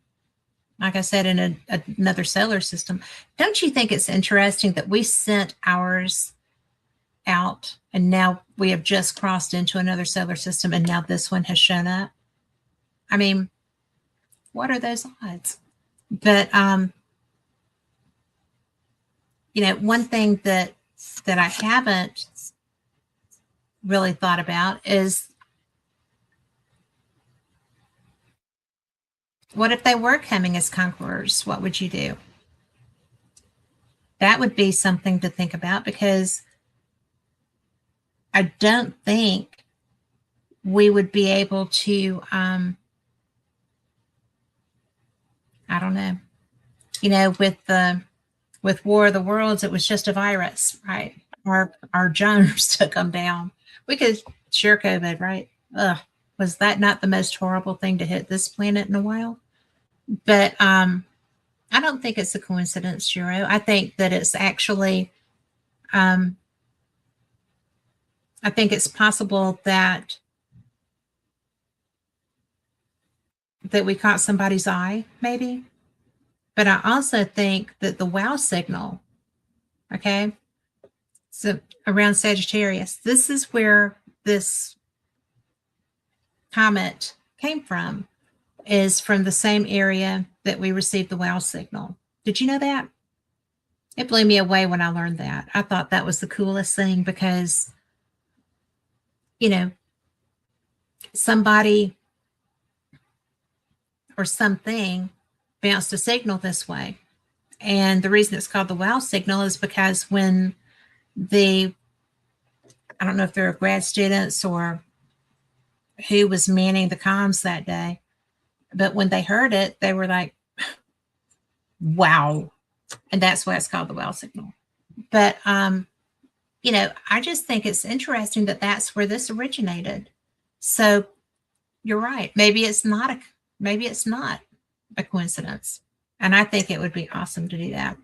like I said, in another solar system. Don't you think it's interesting that we sent ours out, and now we have just crossed into another solar system, and now this one has shown up? I mean, what are those odds? But one thing that I haven't really thought about is What if they were coming as conquerors? What would you do? That would be something to think about, because I don't think we would be able to, I don't know, with War of the Worlds, it was just a virus, right? Our germs took them down. We could share COVID, right? Ugh, was that not the most horrible thing to hit this planet in a while? But I don't think it's a coincidence, Jiro. I think that it's actually, um, I think it's possible that we caught somebody's eye, maybe. But I also think that the wow signal, okay, so around Sagittarius, this is where this comet came from, is from the same area that we received the wow signal. Did you know that? It blew me away when I learned that. I thought that was the coolest thing, because, you know, somebody or something bounced a signal this way. And the reason it's called the wow signal is because when I don't know if they're grad students or who was manning the comms that day, but when they heard it, they were like, wow. And that's why it's called the wow signal. But, I just think it's interesting that that's where this originated. So you're right. Maybe it's not a coincidence. And I think it would be awesome to do that.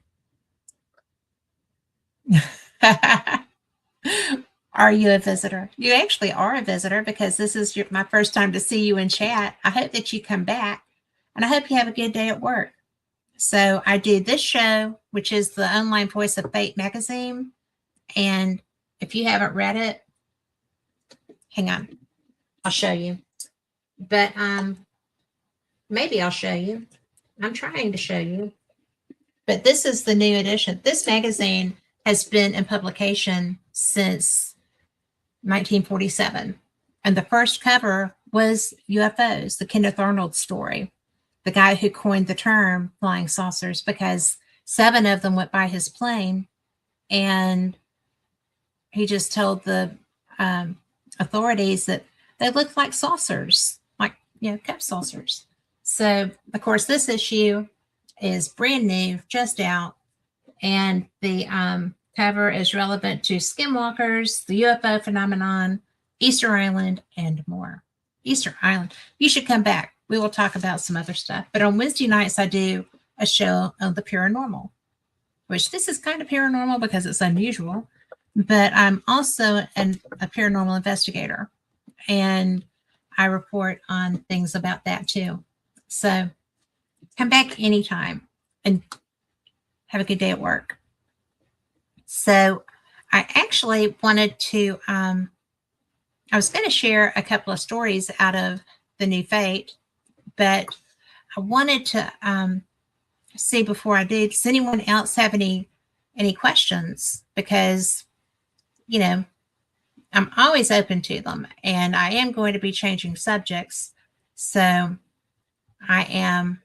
Are you a visitor? You actually are a visitor, because this is my first time to see you in chat. I hope that you come back, and I hope you have a good day at work. So I do this show, which is the Online Voice of Fate magazine. And if you haven't read it, hang on, I'll show you. But maybe I'll show you. I'm trying to show you. But this is the new edition. This magazine has been in publication since 1947. And the first cover was UFOs, the Kenneth Arnold story, the guy who coined the term flying saucers, because 7 of them went by his plane, and he just told the authorities that they looked like saucers, like, cup saucers. So, of course, this issue is brand new, just out, and the cover is relevant to skinwalkers, the UFO phenomenon, Easter Island, and more. Easter Island. You should come back. We will talk about some other stuff. But on Wednesday nights, I do a show on the paranormal, which this is kind of paranormal because it's unusual. But I'm also a paranormal investigator, and I report on things about that too. So come back anytime and have a good day at work. So I actually wanted to, I was going to share a couple of stories out of the new Fate, but I wanted to see before I do, does anyone else have any questions? Because, I'm always open to them, and I am going to be changing subjects. So I'm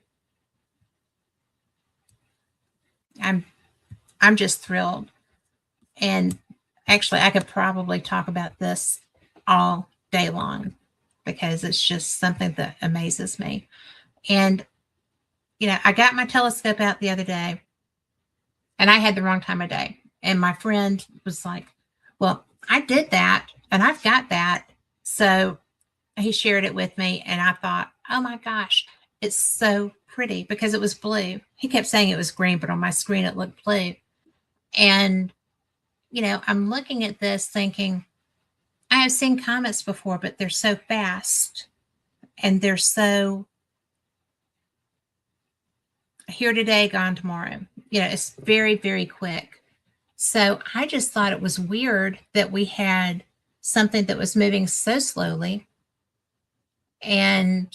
just thrilled. And actually, I could probably talk about this all day long, because it's just something that amazes me. And, I got my telescope out the other day, and I had the wrong time of day. And my friend was like, well, I did that, and I've got that. So he shared it with me, and I thought, oh my gosh, it's so pretty, because it was blue. He kept saying it was green, but on my screen it looked blue. And, I'm looking at this thinking, I have seen comets before, but they're so fast, and they're so here today, gone tomorrow. It's very, very quick. So I just thought it was weird that we had something that was moving so slowly, and,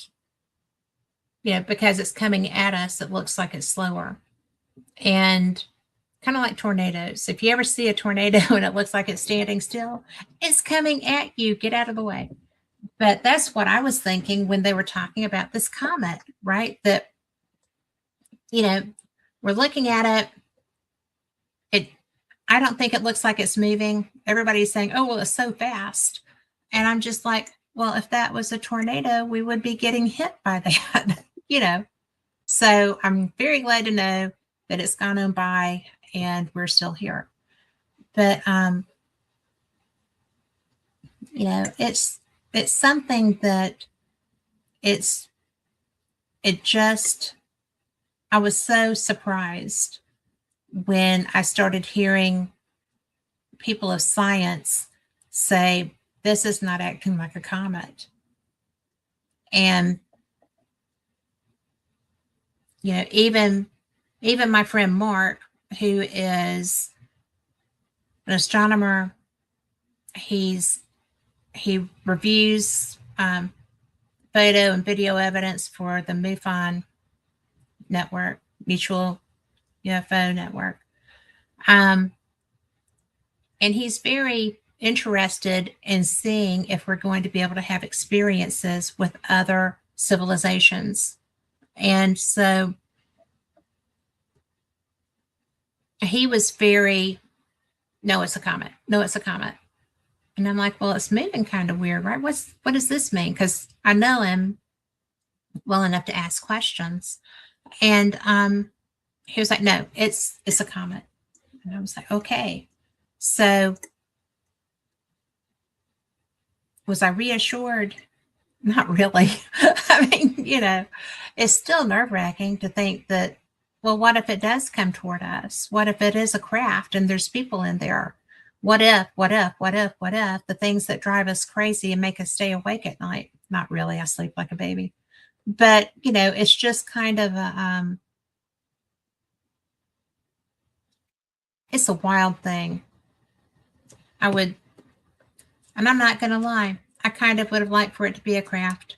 because it's coming at us, it looks like it's slower. And kind of like tornadoes. If you ever see a tornado and it looks like it's standing still, it's coming at you. Get out of the way. But that's what I was thinking when they were talking about this comet, right? That, you know, we're looking at it. I don't think it looks like it's moving. Everybody's saying, oh, well, it's so fast. And I'm just like, well, if that was a tornado, we would be getting hit by that, you know? So I'm very glad to know that it's gone on by and we're still here. But, you know, it's something that it just, I was so surprised when I started hearing people of science say, this is not acting like a comet. And, you know, even my friend Mark, who is an astronomer, he reviews photo and video evidence for the MUFON network, Mutual UFO Network. And he's very interested in seeing if we're going to be able to have experiences with other civilizations. And so he was very, no, it's a comet. No, it's a comet. And I'm like, well, it's moving kind of weird, right? What does this mean? Because I know him well enough to ask questions. And he was like, no, it's a comet. And I was like, okay. So was I reassured? Not really. I mean, you know, it's still nerve-wracking to think that, well, what if it does come toward us? What if it is a craft and there's people in there? What if the things that drive us crazy and make us stay awake at night? Not really. I sleep like a baby. But, you know, it's just kind of it's a wild thing. And I'm not going to lie, I kind of would have liked for it to be a craft.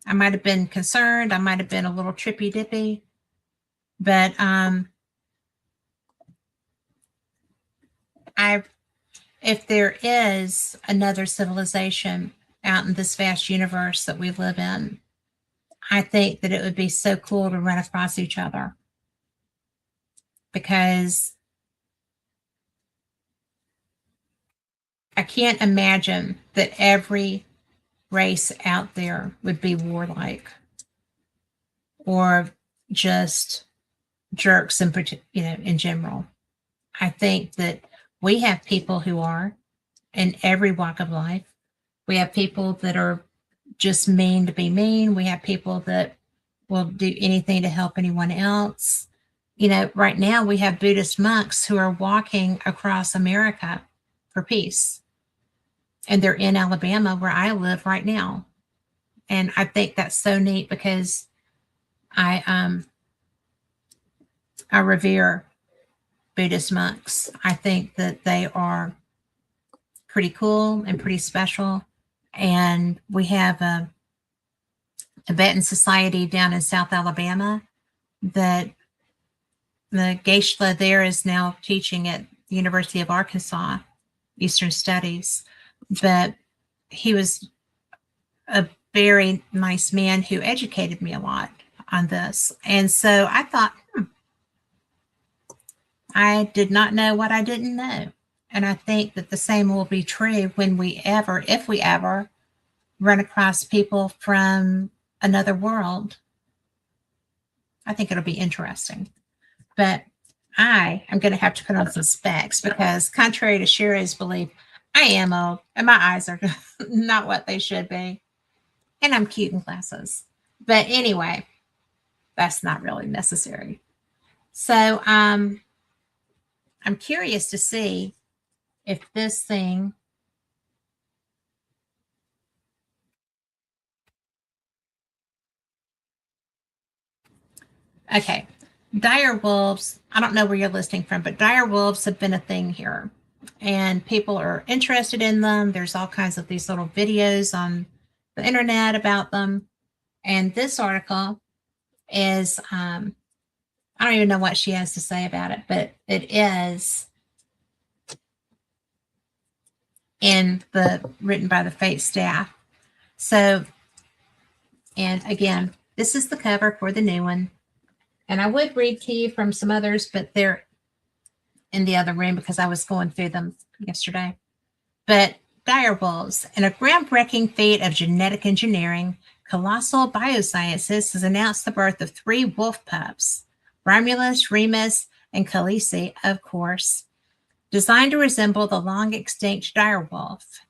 I might have been concerned. I might have been a little trippy dippy, but if there is another civilization out in this vast universe that we live in, I think that it would be so cool to run across each other, because I can't imagine that every race out there would be warlike or just jerks in, you know, in general. I think that we have people who are in every walk of life. We have people that are just mean to be mean. We have people that will do anything to help anyone else. You know, right now we have Buddhist monks who are walking across America for peace. And they're in Alabama, where I live right now. And I think that's so neat, because I revere Buddhist monks. I think that they are pretty cool and pretty special. And we have a Tibetan society down in South Alabama that the Geishla there is now teaching at the University of Arkansas, Eastern Studies. But he was a very nice man who educated me a lot on this. And so I thought, I did not know what I didn't know. And I think that the same will be true when if we ever run across people from another world. I think it'll be interesting. But I am going to have to put on some specs, because contrary to Sherry's belief, I am old and my eyes are not what they should be. And I'm cute in glasses. But anyway, that's not really necessary. So I'm curious to see if this thing okay. Dire wolves, I don't know where you're listening from, but dire wolves have been a thing here. And people are interested in them. There's all kinds of these little videos on the internet about them. And this article is, I don't even know what she has to say about it, but it is written by the Fate staff. So, and again, this is the cover for the new one. And I would read to you from some others, but they're in the other room because I was going through them yesterday. But dire wolves, in a groundbreaking feat of genetic engineering, Colossal Biosciences has announced the birth of 3 wolf pups, Romulus, Remus, and Khaleesi, of course, designed to resemble the long extinct dire wolf.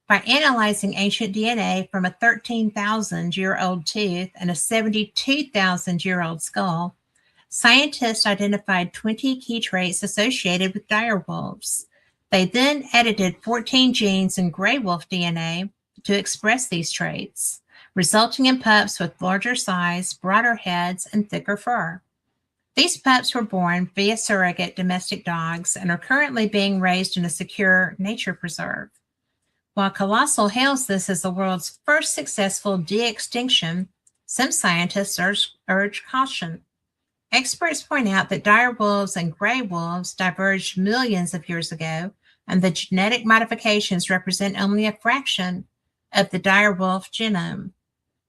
By analyzing ancient DNA from a 13,000-year-old tooth and a 72,000-year-old skull, scientists identified 20 key traits associated with dire wolves. They then edited 14 genes in gray wolf DNA to express these traits, resulting in pups with larger size, broader heads, and thicker fur. These pups were born via surrogate domestic dogs and are currently being raised in a secure nature preserve. While Colossal hails this as the world's first successful de-extinction, some scientists urge caution. Experts point out that dire wolves and gray wolves diverged millions of years ago, and the genetic modifications represent only a fraction of the dire wolf genome.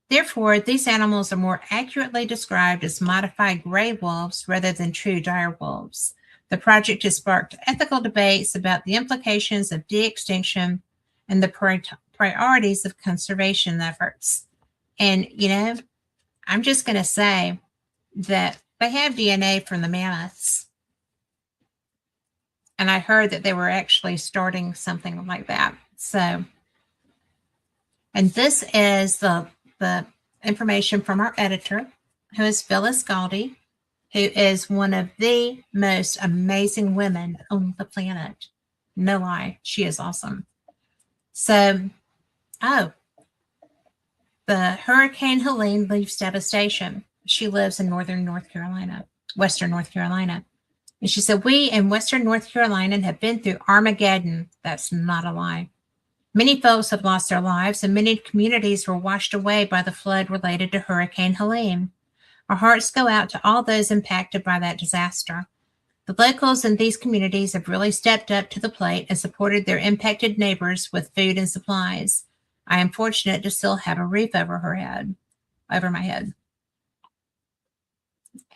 Therefore, these animals are more accurately described as modified gray wolves rather than true dire wolves. The project has sparked ethical debates about the implications of de-extinction and the priorities of conservation efforts. And, I'm just going to say that they have DNA from the mammoths. And I heard that they were actually starting something like that. So, and this is the information from our editor, who is Phyllis Galdi, who is one of the most amazing women on the planet. No lie, she is awesome. So, the Hurricane Helene leaves devastation. She lives in Western North Carolina. And she said, we in Western North Carolina have been through Armageddon. That's not a lie. Many folks have lost their lives, and many communities were washed away by the flood related to Hurricane Helene. Our hearts go out to all those impacted by that disaster. The locals in these communities have really stepped up to the plate and supported their impacted neighbors with food and supplies. I am fortunate to still have a roof over my head.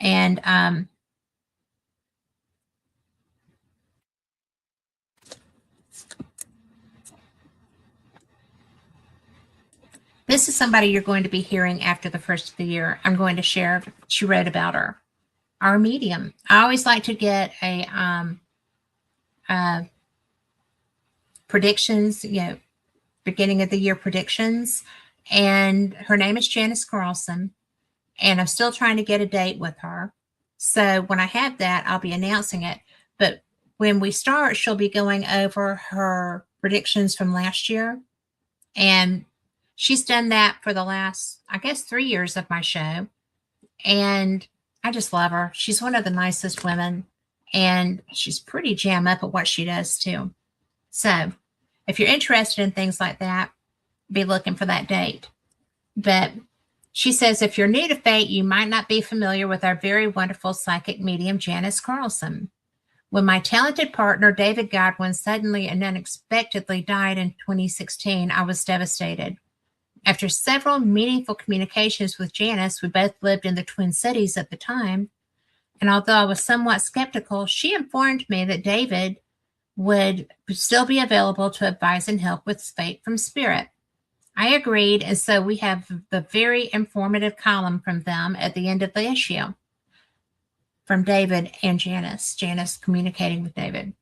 And this is somebody you're going to be hearing after the first of the year. I'm going to share. She wrote about her. Our medium. I always like to get a predictions, beginning of the year predictions. And her name is Janice Carlson. And I'm still trying to get a date with her. So when I have that, I'll be announcing it. But when we start, she'll be going over her predictions from last year. And she's done that for the last, 3 years of my show. And I just love her. She's one of the nicest women. And she's pretty jam up at what she does too. So if you're interested in things like that, be looking for that date. But she says, if you're new to fate, you might not be familiar with our very wonderful psychic medium, Janice Carlson. When my talented partner, David Godwin, suddenly and unexpectedly died in 2016, I was devastated. After several meaningful communications with Janice, we both lived in the Twin Cities at the time, and although I was somewhat skeptical, she informed me that David would still be available to advise and help with Fate from Spirit. I agreed, and so we have the very informative column from them at the end of the issue from David and Janice communicating with David.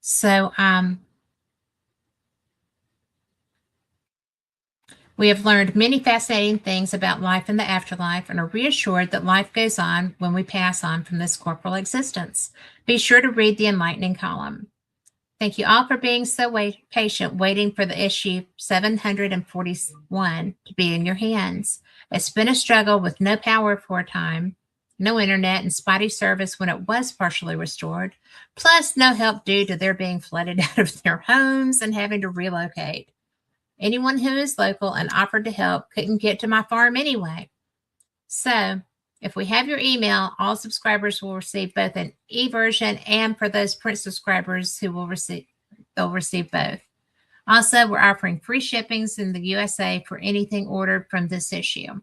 So we have learned many fascinating things about life in the afterlife and are reassured that life goes on when we pass on from this corporal existence. Be sure to read the enlightening column. Thank you all for being so patient, waiting for the issue 741 to be in your hands. It's been a struggle with no power for a time, no internet, and spotty service when it was partially restored, plus no help due to their being flooded out of their homes and having to relocate. Anyone who is local and offered to help couldn't get to my farm anyway. So if we have your email, all subscribers will receive both an e-version, and for those print subscribers they'll receive both. Also, we're offering free shippings in the USA for anything ordered from this issue.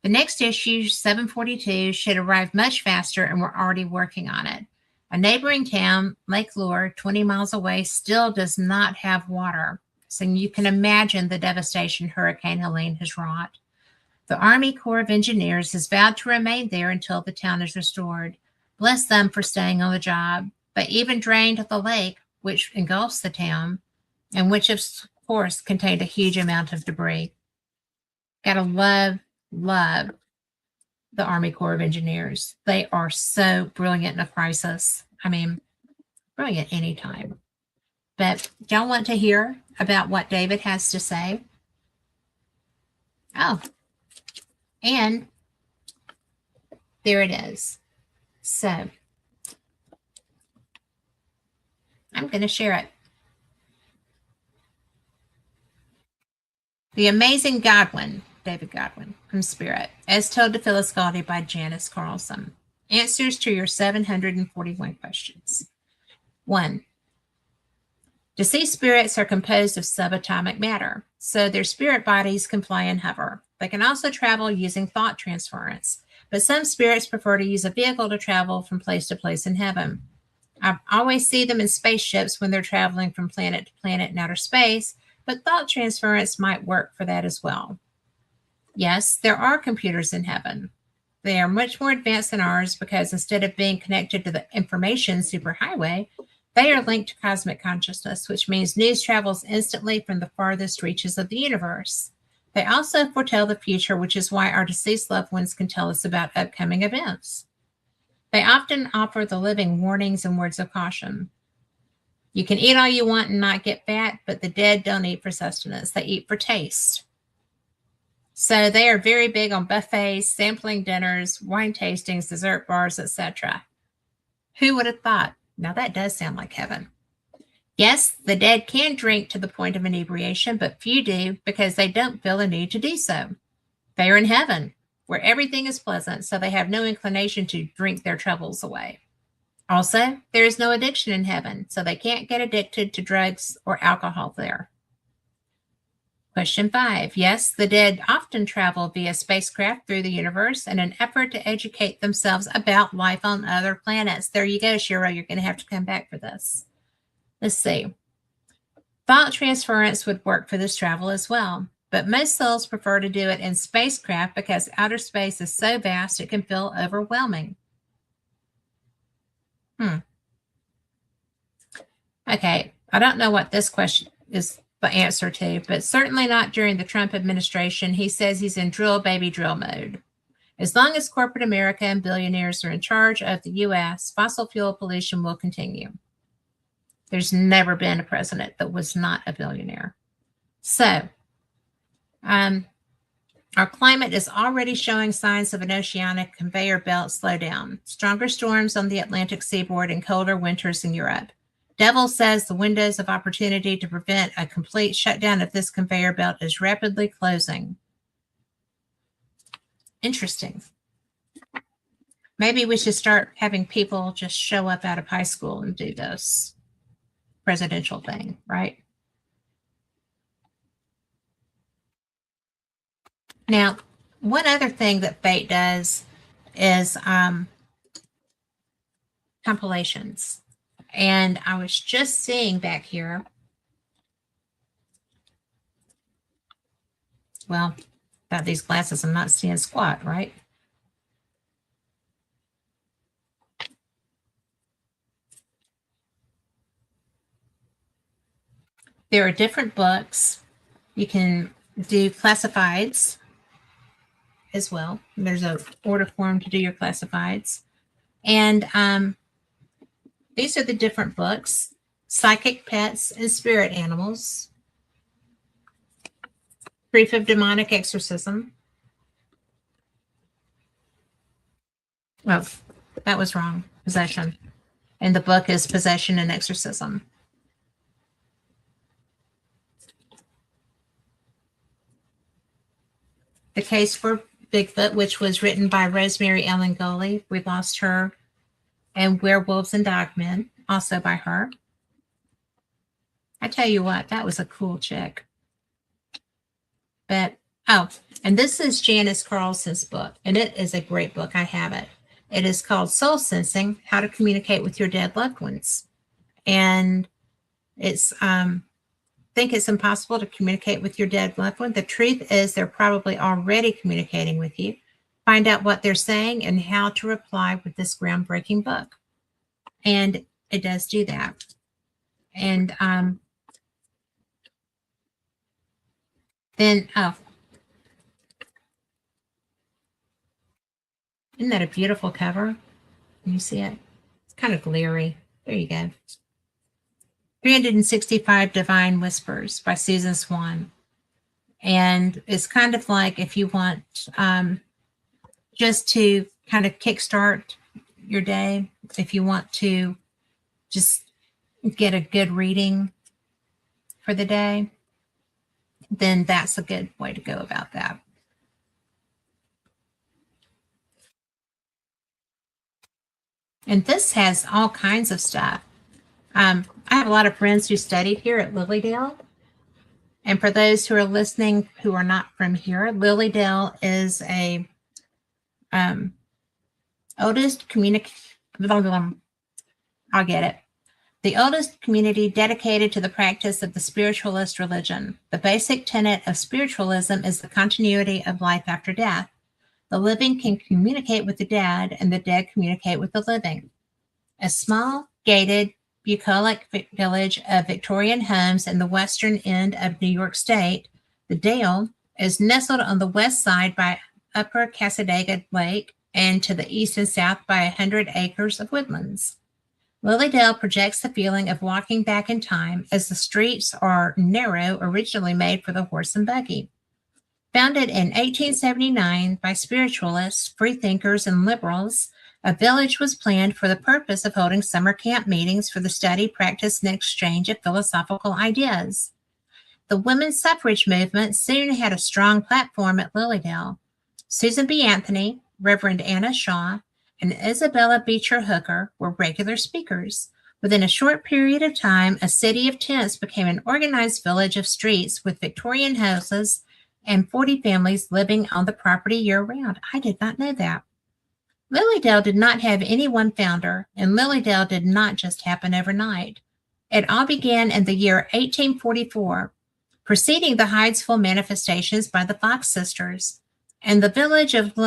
The next issue, 742, should arrive much faster, and we're already working on it. A neighboring town, Lake Lure, 20 miles away, still does not have water. So you can imagine the devastation Hurricane Helene has wrought. The Army Corps of Engineers has vowed to remain there until the town is restored. Bless them for staying on the job. They even drained the lake, which engulfs the town, and which, of course, contained a huge amount of debris. Gotta love the Army Corps of Engineers. They are so brilliant in a crisis. I mean, brilliant anytime. But y'all want to hear about what David has to say? Oh, and there it is. So I'm going to share it. The Amazing Godwin, David Godwin, from Spirit, as told to Phyllis Galdi by Janice Carlson. Answers to your 741 questions. 1. Deceased spirits are composed of subatomic matter, so their spirit bodies can fly and hover. They can also travel using thought transference, but some spirits prefer to use a vehicle to travel from place to place in heaven. I always see them in spaceships when they're traveling from planet to planet in outer space, but thought transference might work for that as well. Yes, there are computers in heaven. They are much more advanced than ours because instead of being connected to the information superhighway, they are linked to cosmic consciousness, which means news travels instantly from the farthest reaches of the universe. They also foretell the future, which is why our deceased loved ones can tell us about upcoming events. They often offer the living warnings and words of caution. You can eat all you want and not get fat, but the dead don't eat for sustenance. They eat for taste. So they are very big on buffets, sampling dinners, wine tastings, dessert bars, etc. Who would have thought? Now that does sound like heaven. Yes, the dead can drink to the point of inebriation, but few do because they don't feel a need to do so. They are in heaven, where everything is pleasant, so they have no inclination to drink their troubles away. Also, there is no addiction in heaven, so they can't get addicted to drugs or alcohol there. Question 5. Yes, the dead often travel via spacecraft through the universe in an effort to educate themselves about life on other planets. There you go, Shiro. You're going to have to come back for this. Let's see. Thought transference would work for this travel as well, but most souls prefer to do it in spacecraft because outer space is so vast it can feel overwhelming. Okay, I don't know what this question is the answer to, but certainly not during the Trump administration. He says he's in drill baby drill mode. As long as corporate America and billionaires are in charge of the U.S., fossil fuel pollution will continue. There's never been a president that was not a billionaire. So, our climate is already showing signs of an oceanic conveyor belt slowdown. Stronger storms on the Atlantic seaboard and colder winters in Europe. Devil says the windows of opportunity to prevent a complete shutdown of this conveyor belt is rapidly closing. Interesting. Maybe we should start having people just show up out of high school and do this presidential thing, right? Now, one other thing that fate does is compilations. And I was just seeing back here. Well, about these glasses, I'm not seeing squat, right? There are different books. You can do classifieds as well. There's a order form to do your classifieds. And these are the different books: Psychic Pets and Spirit Animals, Proof of Demonic Exorcism. Oh, that was wrong. Possession. And the book is Possession and Exorcism. The Case for Bigfoot, which was written by Rosemary Ellen Goley. We lost her. And Werewolves and Dogmen, also by her. I tell you what, that was a cool chick. But, oh, and this is Janice Carlson's book, and it is a great book. I have it. It is called Soul Sensing: How to Communicate with Your Dead Loved Ones. And it's, think it's impossible to communicate with your dead loved one. The truth is they're probably already communicating with you. Find out what they're saying and how to reply with this groundbreaking book. And it does do that. And then, oh, isn't that a beautiful cover? Can you see it? It's kind of glary. There you go. 365 Divine Whispers by Susan Swan. And it's kind of like if you want just to kind of kickstart your day, if you want to just get a good reading for the day, then that's a good way to go about that. And this has all kinds of stuff. I have a lot of friends who studied here at Lilydale. And for those who are listening who are not from here, Lilydale is a oldest community. I'll get it. The oldest community dedicated to the practice of the spiritualist religion. The basic tenet of spiritualism is the continuity of life after death. The living can communicate with the dead, and the dead communicate with the living. A small, gated, bucolic village of Victorian homes in the western end of New York State, the Dale is nestled on the west side by Upper Cassadaga Lake and to the east and south by 100 acres of woodlands. Lilydale projects the feeling of walking back in time as the streets are narrow, originally made for the horse and buggy. Founded in 1879 by spiritualists, freethinkers, and liberals, a village was planned for the purpose of holding summer camp meetings for the study, practice, and exchange of philosophical ideas. The women's suffrage movement soon had a strong platform at Lilydale. Susan B. Anthony, Reverend Anna Shaw, and Isabella Beecher Hooker were regular speakers. Within a short period of time, a city of tents became an organized village of streets with Victorian houses and 40 families living on the property year-round. I did not know that. Lilydale did not have any one founder, and Lilydale did not just happen overnight. It all began in the year 1844, preceding the Hydesville manifestations by the Fox sisters. In the village of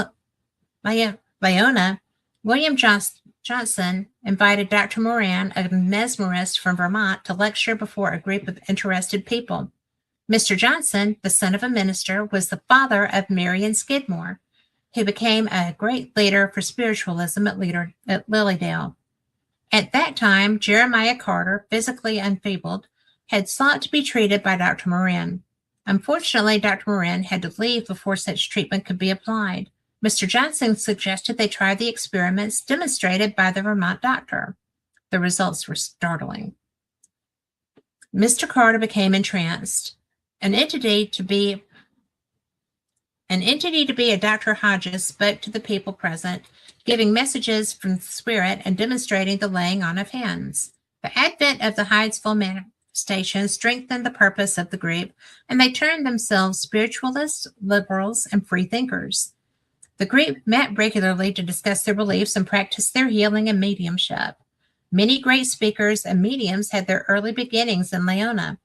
Leona, William Johnson invited Dr. Moran, a mesmerist from Vermont, to lecture before a group of interested people. Mr. Johnson, the son of a minister, was the father of Marion Skidmore, who became a great leader for spiritualism at Lilydale. At that time, Jeremiah Carter, physically enfeebled, had sought to be treated by Dr. Moran. Unfortunately, Dr. Moran had to leave before such treatment could be applied. Mr. Johnson suggested they try the experiments demonstrated by the Vermont doctor. The results were startling. Mr. Carter became entranced. An entity to be a Dr. Hodges spoke to the people present, giving messages from the spirit and demonstrating the laying on of hands. The advent of the Hydesville manifestation strengthened the purpose of the group, and they turned themselves spiritualists, liberals, and free thinkers. The group met regularly to discuss their beliefs and practice their healing and mediumship. Many great speakers and mediums had their early beginnings in Leona.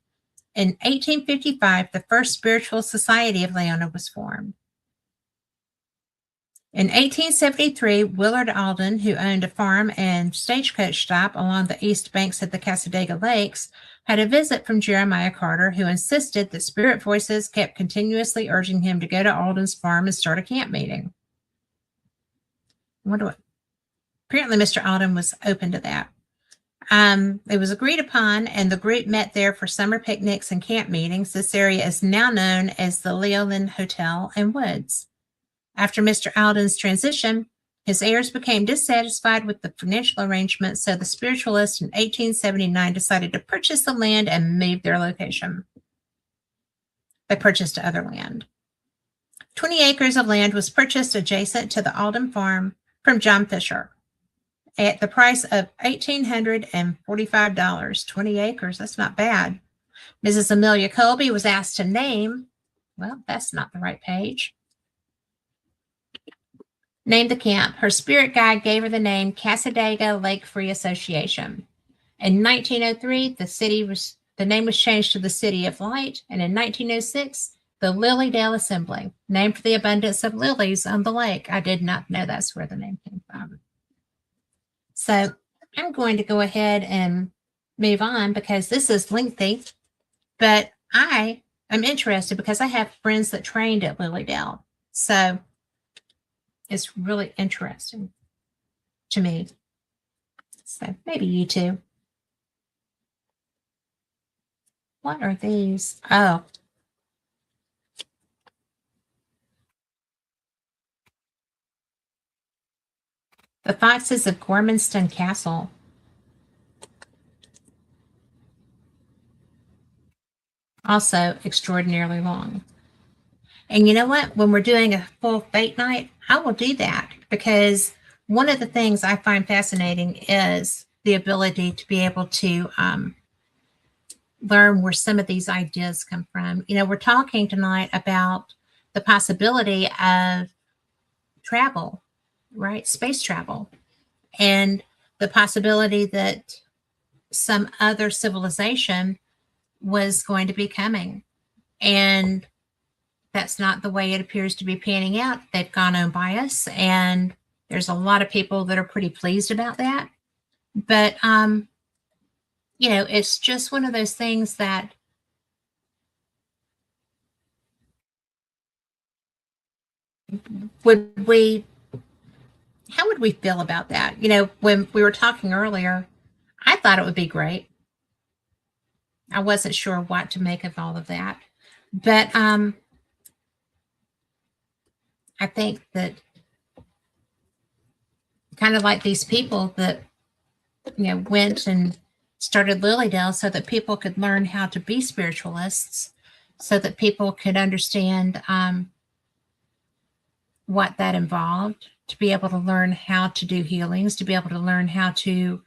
In 1855, the first spiritual society of Leona was formed. In 1873, Willard Alden, who owned a farm and stagecoach stop along the east banks of the Cassadaga Lakes, had a visit from Jeremiah Carter, who insisted that spirit voices kept continuously urging him to go to Alden's farm and start a camp meeting. Apparently, Mr. Alden was open to that. It was agreed upon, and the group met there for summer picnics and camp meetings. This area is now known as the Leolin Hotel and Woods. After Mr. Alden's transition, his heirs became dissatisfied with the financial arrangements, so the spiritualists in 1879 decided to purchase the land and move their location. They purchased other land. 20 acres of land was purchased adjacent to the Alden farm from John Fisher at the price of $1,845. 20 acres, that's not bad. Mrs. Amelia Colby was asked to name, well, that's not the right page. Name the camp. Her spirit guide gave her the name Cassadaga Lake Free Association. In 1903, the name was changed to the City of Light, and in 1906, the Lilydale Assembly, named for the abundance of lilies on the lake. I did not know that's where the name came from. So I'm going to go ahead and move on because this is lengthy, but I am interested because I have friends that trained at Lilydale. So it's really interesting to me. So maybe you too. What are these? Oh. The Foxes of Gormanston Castle. Also extraordinarily long. And you know what? When we're doing a full fate night, I will do that because one of the things I find fascinating is the ability to be able to learn where some of these ideas come from. You know, we're talking tonight about the possibility of travel, right? Space travel, and the possibility that some other civilization was going to be coming. And that's not the way it appears to be panning out. They've gone on by us, and there's a lot of people that are pretty pleased about that. But you know, it's just one of those things that would we how would we feel about that? You know, when we were talking earlier, I thought it would be great. I wasn't sure what to make of all of that. But I think that kind of like these people that, you know, went and started Lilydale so that people could learn how to be spiritualists, so that people could understand what that involved, to be able to learn how to do healings, to be able to learn how to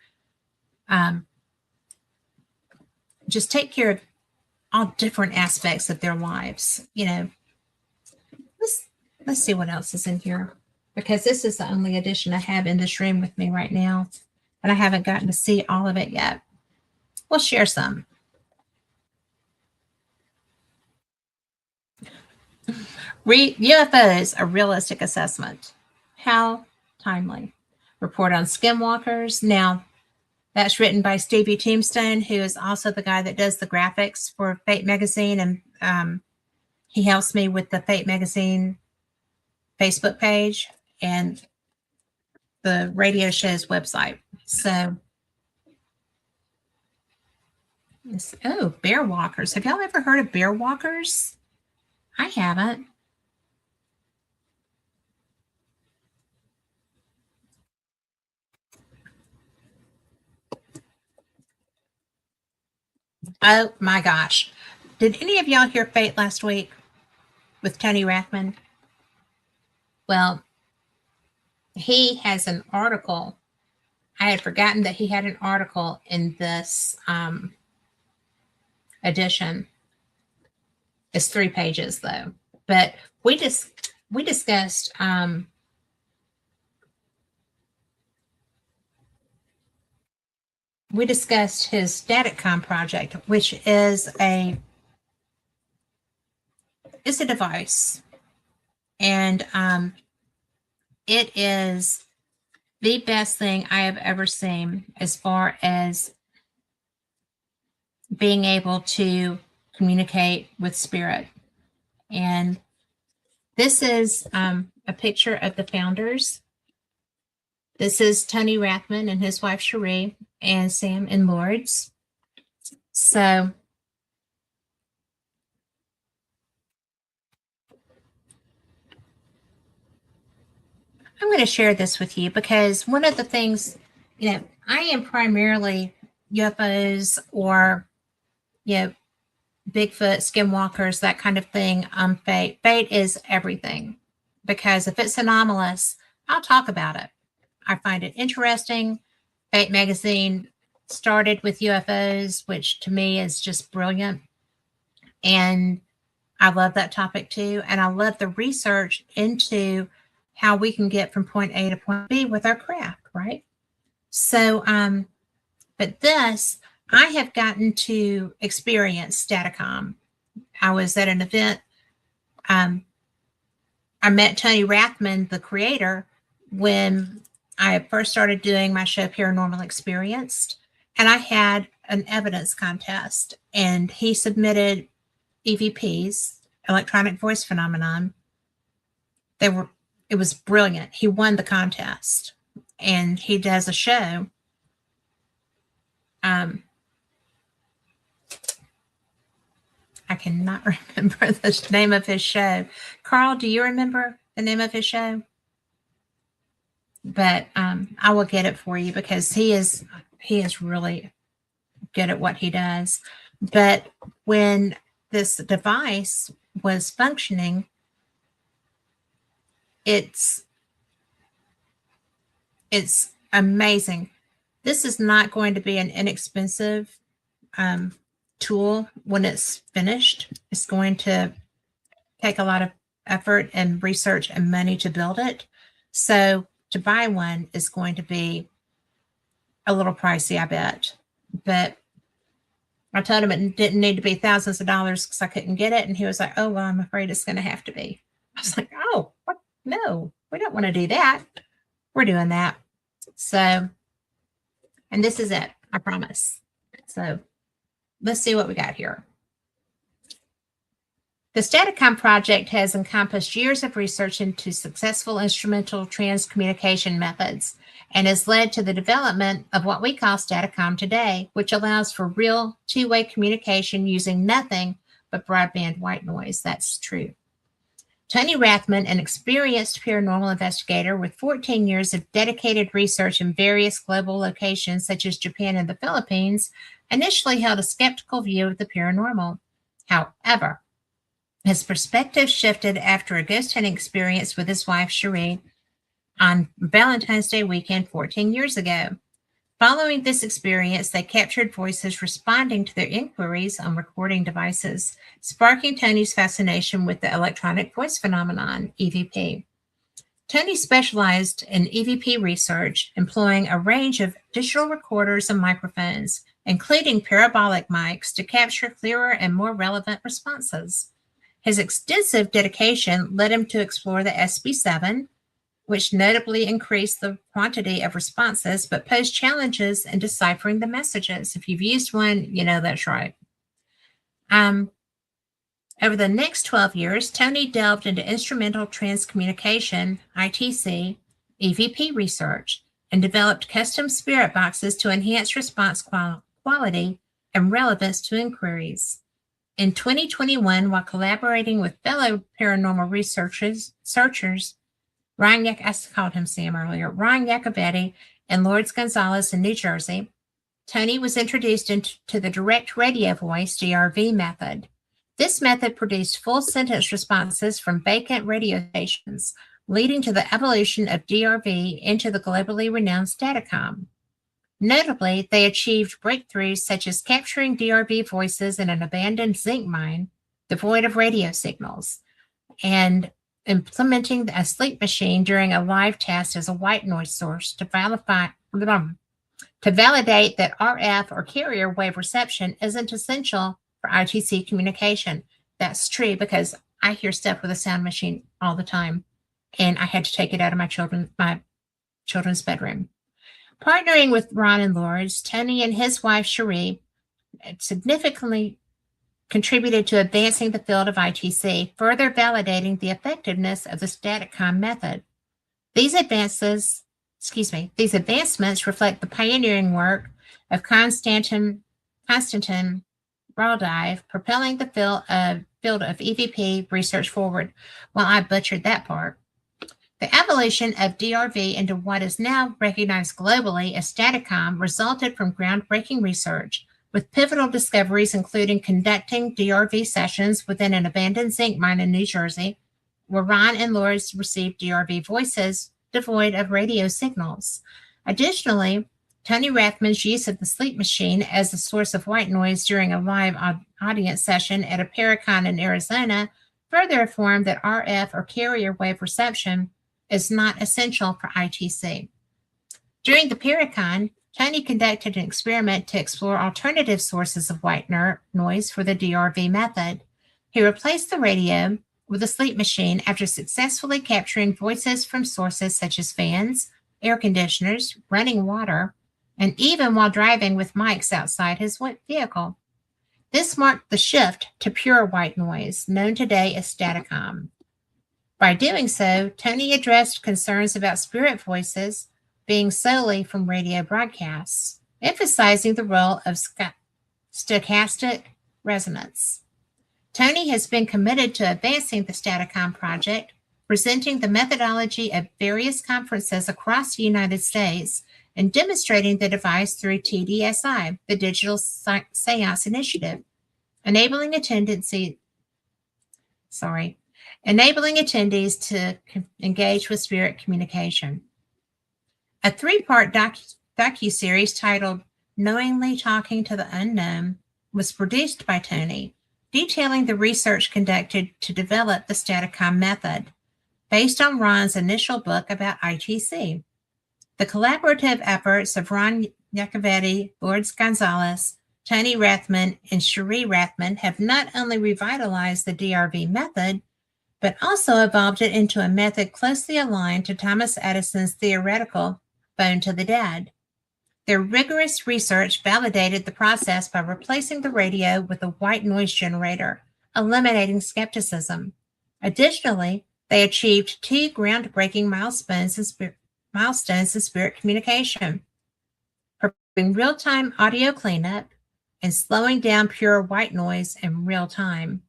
just take care of all different aspects of their lives. You know, let's see what else is in here, because this is the only edition I have in this room with me right now, and I haven't gotten to see all of it yet. We'll share some. UFOs, a realistic assessment. How timely. Report on skinwalkers. Now, that's written by Stevie Tombstone, who is also the guy that does the graphics for Fate Magazine, and he helps me with the Fate Magazine Facebook page and the radio show's website. So, oh, bear walkers. Have y'all ever heard of bear walkers? I haven't. Oh my gosh. Did any of y'all hear Fate last week with Tony Rathman? Well, he has an article. I had forgotten that he had an article in this edition. It's 3 pages though. But we discussed his Staticom project, which is a device, and it is the best thing I have ever seen as far as being able to communicate with spirit. And this is a picture of the founders. This is Tony Rathman and his wife Cherie and Sam and Lourdes. So I'm going to share this with you because one of the things, you know, I am primarily UFOs or, you know, Bigfoot, skinwalkers, that kind of thing on Fate. Fate is everything because if it's anomalous, I'll talk about it. I find it interesting. Fate magazine started with UFOs, which to me is just brilliant. And I love that topic too. And I love the research into how we can get from point A to point B with our craft, right? So, but this, I have gotten to experience Staticom. I was at an event. I met Tony Rathman, the creator, when I first started doing my show Paranormal Experienced, and I had an evidence contest, and he submitted EVPs, electronic voice phenomenon. It was brilliant. He won the contest, and he does a show. I cannot remember the name of his show. Carl, do you remember the name of his show? But I will get it for you because he is really good at what he does. But when this device was functioning, it's amazing. This is not going to be an inexpensive tool when it's finished. It's going to take a lot of effort and research and money to build it. So to buy one is going to be a little pricey, I bet. But I told him it didn't need to be thousands of dollars because I couldn't get it. And he was like, oh, well, I'm afraid it's going to have to be. I was like, oh, what? No, we don't want to do that. We're doing that. So, and this is it, I promise. So let's see what we got here. The Staticom project has encompassed years of research into successful instrumental transcommunication methods and has led to the development of what we call Staticom today, which allows for real two-way communication using nothing but broadband white noise. That's true. Tony Rathman, an experienced paranormal investigator with 14 years of dedicated research in various global locations such as Japan and the Philippines, initially held a skeptical view of the paranormal. However, his perspective shifted after a ghost hunting experience with his wife, Cherie, on Valentine's Day weekend 14 years ago. Following this experience, they captured voices responding to their inquiries on recording devices, sparking Tony's fascination with the electronic voice phenomenon, EVP. Tony specialized in EVP research, employing a range of digital recorders and microphones, including parabolic mics, to capture clearer and more relevant responses. His extensive dedication led him to explore the SB7, which notably increased the quantity of responses, but posed challenges in deciphering the messages. If you've used one, you know that's right. Over the next 12 years, Tony delved into instrumental transcommunication, ITC, EVP research, and developed custom spirit boxes to enhance response quality and relevance to inquiries. In 2021, while collaborating with fellow paranormal researchers, Ryan Iacovetti and Lourdes Gonzalez in New Jersey, Tony was introduced into the direct radio voice DRV method. This method produced full sentence responses from vacant radio stations, leading to the evolution of DRV into the globally renowned Staticom. Notably, they achieved breakthroughs such as capturing DRV voices in an abandoned zinc mine, devoid of radio signals, and implementing a sleep machine during a live test as a white noise source to validate that RF or carrier wave reception isn't essential for ITC communication. That's true because I hear stuff with a sound machine all the time, and I had to take it out of my children's bedroom. Partnering with Ron and Lourdes, Tony and his wife Cherie significantly contributed to advancing the field of ITC, further validating the effectiveness of the Staticom method. These advancements reflect the pioneering work of Konstantin Raudive, propelling the field of EVP research forward. Well, I butchered that part. The evolution of DRV into what is now recognized globally as Staticom resulted from groundbreaking research, with pivotal discoveries including conducting DRV sessions within an abandoned zinc mine in New Jersey, where Ron and Lourdes received DRV voices devoid of radio signals. Additionally, Tony Rathman's use of the sleep machine as a source of white noise during a live audience session at a Paracon in Arizona further affirmed that RF or carrier wave reception is not essential for ITC. During the Paracon, Tony conducted an experiment to explore alternative sources of white noise for the DRV method. He replaced the radio with a sleep machine after successfully capturing voices from sources such as fans, air conditioners, running water, and even while driving with mics outside his vehicle. This marked the shift to pure white noise, known today as Staticom. By doing so, Tony addressed concerns about spirit voices being solely from radio broadcasts, emphasizing the role of stochastic resonance. Tony has been committed to advancing the Staticom project, presenting the methodology at various conferences across the United States and demonstrating the device through TDSI, the Digital Seance Initiative, enabling attendees to engage with spirit communication. A three-part docuseries titled Knowingly Talking to the Unknown was produced by Tony, detailing the research conducted to develop the Staticom method, based on Ron's initial book about ITC. The collaborative efforts of Ron Iacovetti, Lourdes Gonzalez, Tony Rathman, and Cherie Rathman have not only revitalized the DRV method, but also evolved it into a method closely aligned to Thomas Edison's theoretical phone to the dead. Their rigorous research validated the process by replacing the radio with a white noise generator, eliminating skepticism. Additionally, they achieved two groundbreaking milestones in spirit communication, providing real-time audio cleanup and slowing down pure white noise in real time.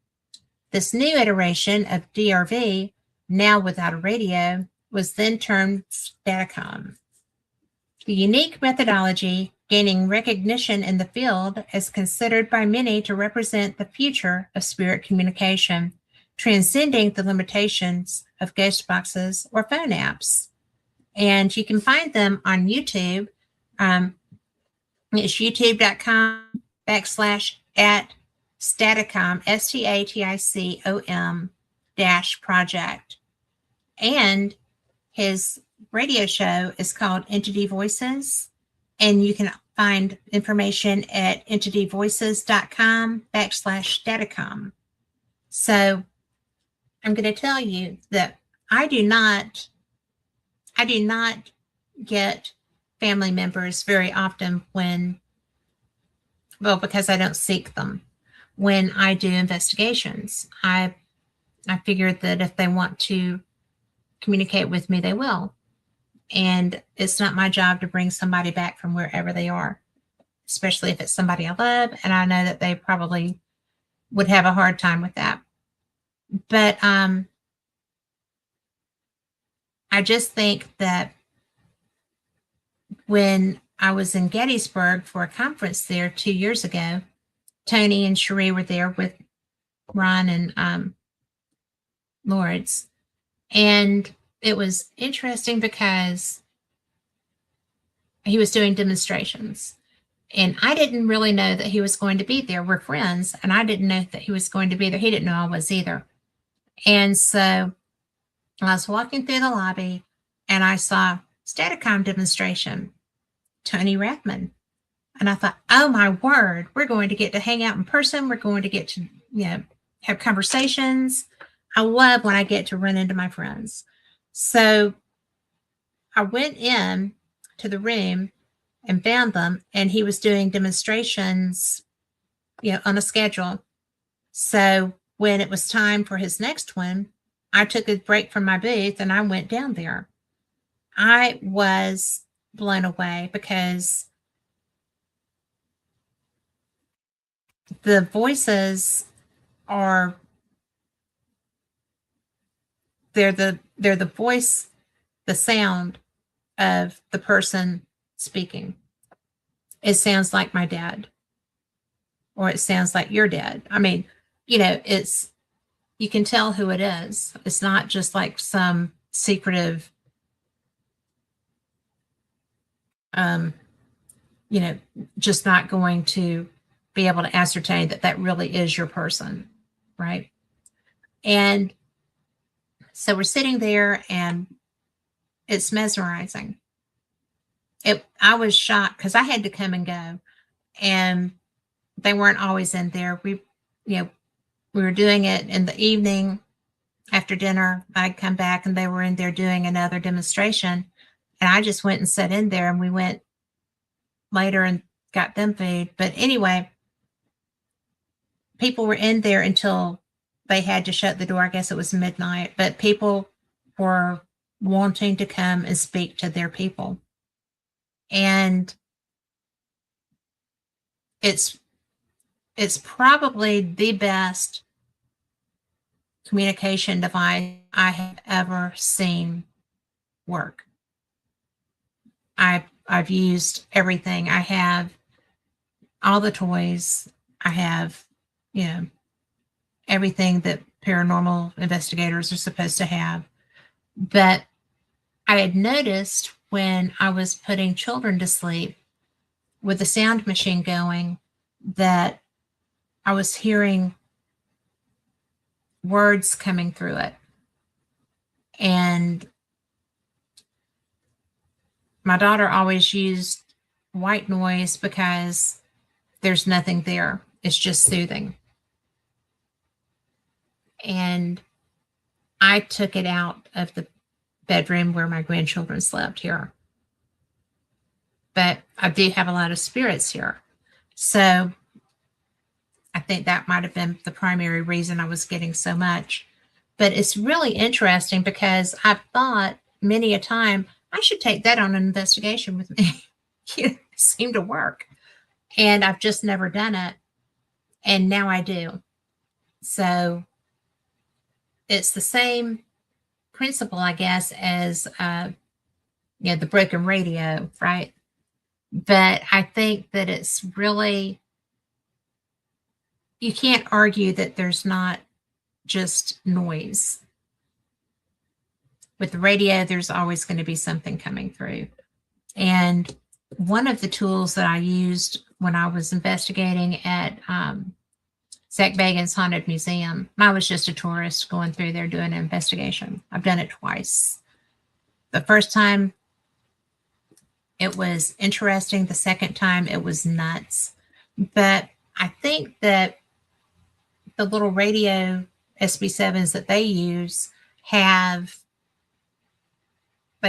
This new iteration of DRV, now without a radio, was then termed Staticom. The unique methodology, gaining recognition in the field, is considered by many to represent the future of spirit communication, transcending the limitations of ghost boxes or phone apps. And you can find them on YouTube. It's youtube.com/@Staticom, STATICOM -project. And his radio show is called Entity Voices. And you can find information at entityvoices.com/Staticom. So I'm going to tell you that I do not get family members very often because I don't seek them when I do investigations. I figured that if they want to communicate with me, they will. And it's not my job to bring somebody back from wherever they are, especially if it's somebody I love, and I know that they probably would have a hard time with that. But I just think that when I was in Gettysburg for a conference there 2 years ago, Tony and Cherie were there with Ron and Lourdes. And it was interesting because he was doing demonstrations. And I didn't really know that he was going to be there. We're friends, and I didn't know that he was going to be there. He didn't know I was either. And so I was walking through the lobby, and I saw Staticom demonstration, Tony Rathman. And I thought, oh my word, we're going to get to hang out in person. We're going to get to, have conversations. I love when I get to run into my friends. So I went in to the room and found them, and he was doing demonstrations, on a schedule. So when it was time for his next one, I took a break from my booth and I went down there. I was blown away because the voices are, they're the voice, the sound of the person speaking. It sounds like my dad, or it sounds like your dad. I mean, you can tell who it is. It's not just like some secretive you know, just not going to be able to ascertain that that really is your person, right? And so we're sitting there and it's mesmerizing. I was shocked because I had to come and go, and they weren't always in there. You know, we were doing it in the evening after dinner. I'd come back and they were in there doing another demonstration, and I just went and sat in there, and we went later and got them food. But anyway, people were in there until they had to shut the door. I guess it was midnight, but people were wanting to come and speak to their people. And it's probably the best communication device I have ever seen work. I've used everything. I have all the toys. I have, you know, everything that paranormal investigators are supposed to have. But I had noticed when I was putting children to sleep with the sound machine going that I was hearing words coming through it. And my daughter always used white noise because there's nothing there. It's just soothing. And I took it out of the bedroom where my grandchildren slept here. But I do have a lot of spirits here. So I think that might have been the primary reason I was getting so much. But it's really interesting because I've thought many a time, I should take that on an investigation with me. It seemed to work. And I've just never done it. And now I do. So it's the same principle, I guess, as the broken radio, right? But I think that it's really, you can't argue that there's not just noise. With the radio, there's always going to be something coming through. And one of the tools that I used when I was investigating at Zach Bagans' Haunted Museum, I was just a tourist going through there doing an investigation. I've done it twice. The first time, it was interesting. The second time, it was nuts. But I think that the little radio SB7s that they use they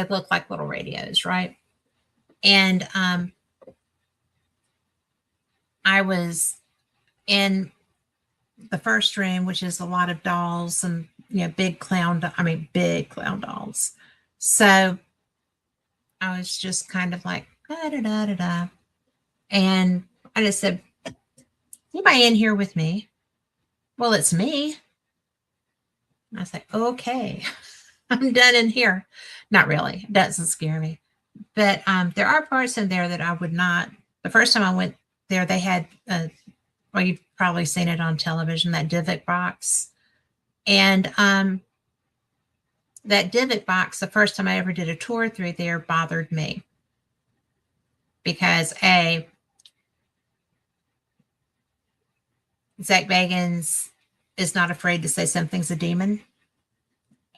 look like little radios, right? And I was in the first room, which is a lot of dolls and, big clown dolls. So I was just kind of like, da da da da da. And I just said, anybody in here with me? Well, it's me. I was like, okay, I'm done in here. Not really. It doesn't scare me. But there are parts in there that I would not. The first time I went there, they had, you've probably seen it on television, that Divot box. And that Divot box, the first time I ever did a tour through there, bothered me. Because Zach Bagans is not afraid to say something's a demon.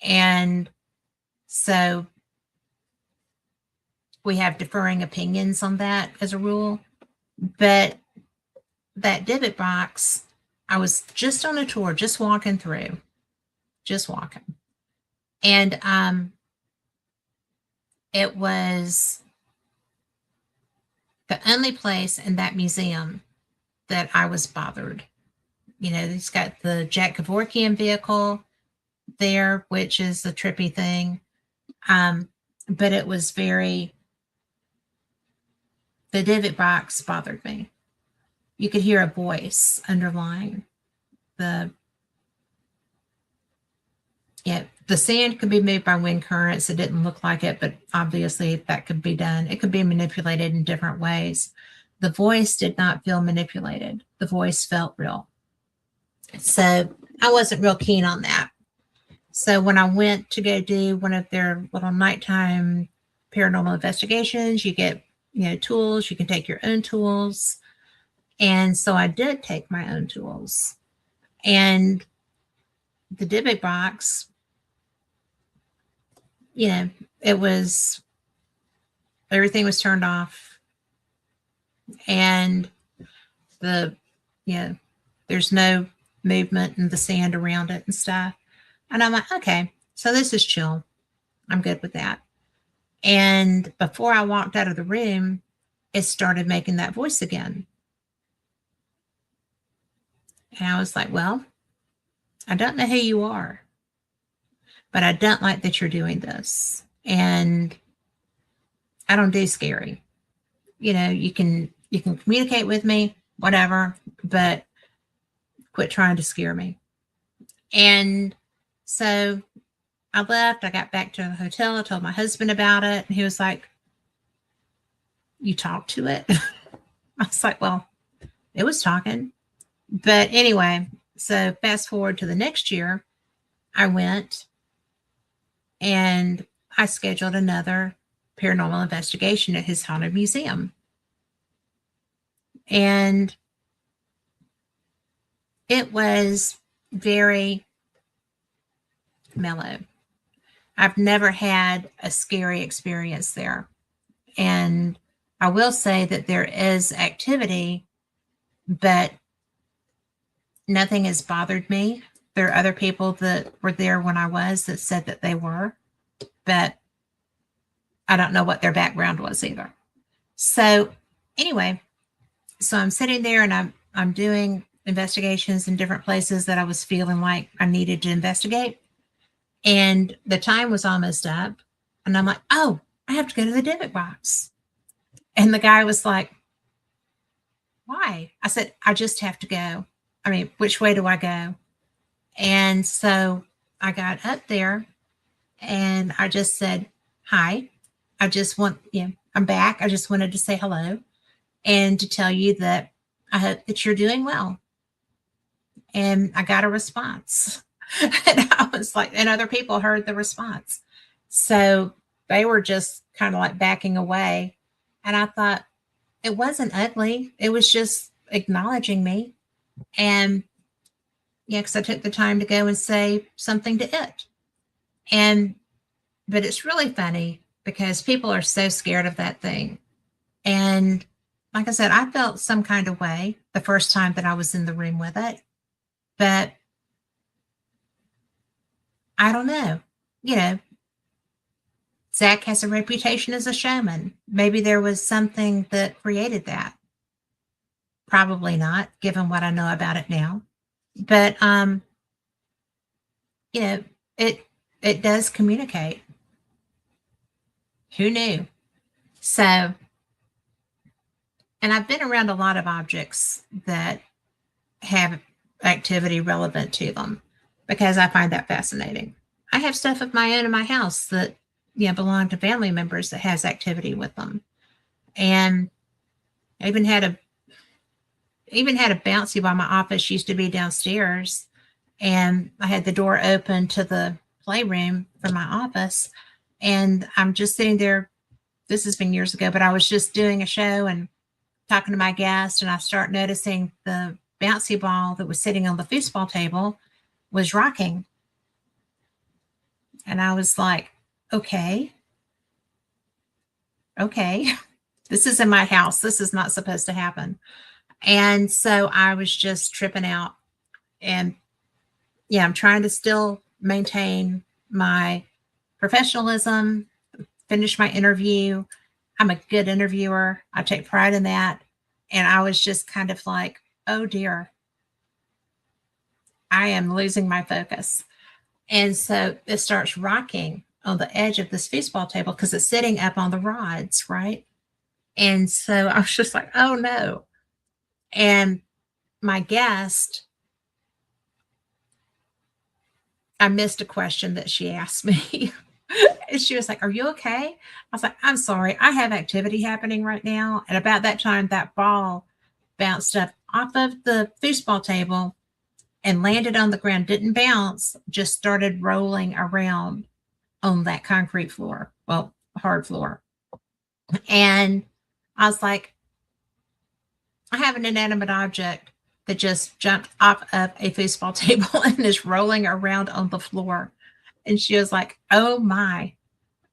And so we have differing opinions on that as a rule. But that Divot box, I was just on a tour, just walking through, And it was the only place in that museum that I was bothered. He's got the Jack Kevorkian vehicle there, which is a trippy thing. But it was the Divot box bothered me. You could hear a voice underlying the sand could be moved by wind currents. It didn't look like it, but obviously that could be done. It could be manipulated in different ways. The voice did not feel manipulated. The voice felt real. So I wasn't real keen on that. So when I went to go do one of their little nighttime paranormal investigations, you get tools. You can take your own tools. And so I did take my own tools. And the divot box, you know, it was, everything was turned off. And the, there's no movement in the sand around it and stuff. And I'm like, okay, so this is chill. I'm good with that. And before I walked out of the room, it started making that voice again. And I was like, well, I don't know who you are, but I don't like that you're doing this. And I don't do scary. You can communicate with me, whatever, but quit trying to scare me. And so I left. I got back to the hotel. I told my husband about it. And he was like, you talked to it? I was like, well, it was talking. But anyway, so fast forward to the next year, I went and I scheduled another paranormal investigation at his haunted museum. And it was very mellow. I've never had a scary experience there. And I will say that there is activity, but nothing has bothered me. There are other people that were there when I was that said that they were, but I don't know what their background was either. So anyway, so I'm sitting there and I'm doing investigations in different places that I was feeling like I needed to investigate. And the time was almost up. And I'm like, oh, I have to go to the divot box. And the guy was like, why? I said, I just have to go. I mean, which way do I go? And so I got up there and I just said, hi, I just want, I'm back. I just wanted to say hello and to tell you that I hope that you're doing well. And I got a response. And I was like, and other people heard the response. So they were just kind of like backing away. And I thought it wasn't ugly. It was just acknowledging me. And because I took the time to go and say something to it. But it's really funny because people are so scared of that thing. And like I said, I felt some kind of way the first time that I was in the room with it. But I don't know. Zach has a reputation as a showman. Maybe there was something that created that. Probably not, given what I know about it now. But it does communicate. Who knew? So, and I've been around a lot of objects that have activity relevant to them because I find that fascinating. I have stuff of my own in my house that belong to family members that has activity with them. And I even had a bouncy while my office used to be downstairs, and I had the door open to the playroom from my office, and I'm just sitting there. This has been years ago, but I was just doing a show and talking to my guest, and I start noticing the bouncy ball that was sitting on the foosball table was rocking. And I was like, okay, this is in my house. This is not supposed to happen. And so I was just tripping out. And I'm trying to still maintain my professionalism, finish my interview. I'm a good interviewer. I take pride in that. And I was just kind of like, oh dear, I am losing my focus. And so it starts rocking on the edge of this foosball table because it's sitting up on the rods, right? And so I was just like, oh no. And my guest, I missed a question that she asked me. And she was like, are you okay? I was like, I'm sorry. I have activity happening right now. And about that time, that ball bounced up off of the foosball table and landed on the ground, didn't bounce, just started rolling around on that concrete floor, well, hard floor. And I was like, I have an inanimate object that just jumped off of a foosball table and is rolling around on the floor. And she was like, oh my.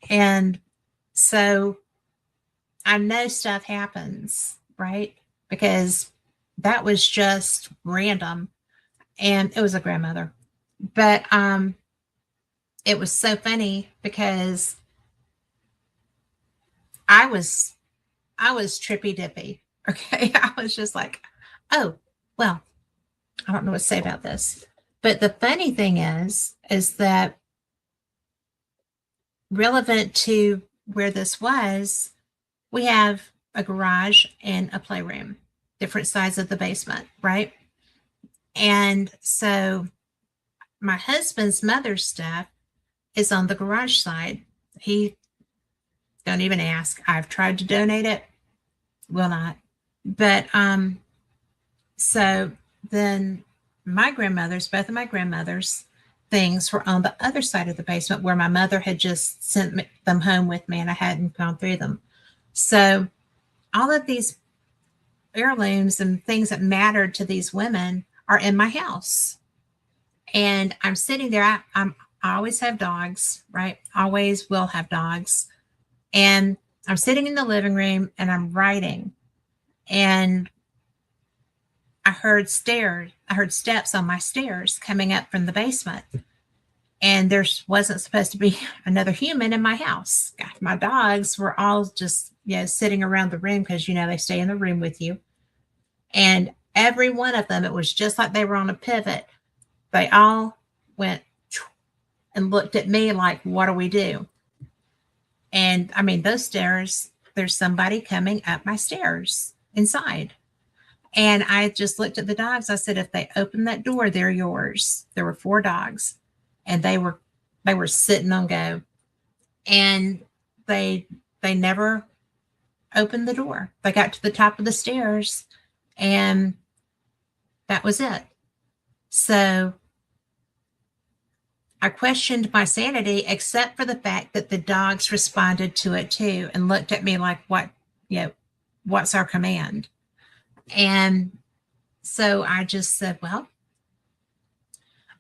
And so I know stuff happens, right? Because that was just random. And it was a grandmother. But it was so funny because I was I was trippy dippy. Okay. I was just like, oh, well, I don't know what to say about this. But the funny thing is that relevant to where this was, we have a garage and a playroom, different sides of the basement, right? And so my husband's mother's stuff is on the garage side. He don't even ask. I've tried to donate it, will not. But so then my grandmother's, both of my grandmother's things were on the other side of the basement where my mother had just sent them home with me and I hadn't gone through them. So all of these heirlooms and things that mattered to these women are in my house. And I'm sitting there. I always have dogs, right? Always will have dogs. And I'm sitting in the living room and I'm writing. And I heard steps on my stairs coming up from the basement. And there wasn't supposed to be another human in my house. My dogs were all just, sitting around the room because, they stay in the room with you. And every one of them, it was just like they were on a pivot. They all went and looked at me like, what do we do? And I mean, those stairs, there's somebody coming up my stairs inside. And I just looked at the dogs. I said, if they open that door, they're yours. There were 4 dogs and they were sitting on go. And they never opened the door. They got to the top of the stairs and that was it. So I questioned my sanity, except for the fact that the dogs responded to it too and looked at me like, what's our command? And so I just said, well,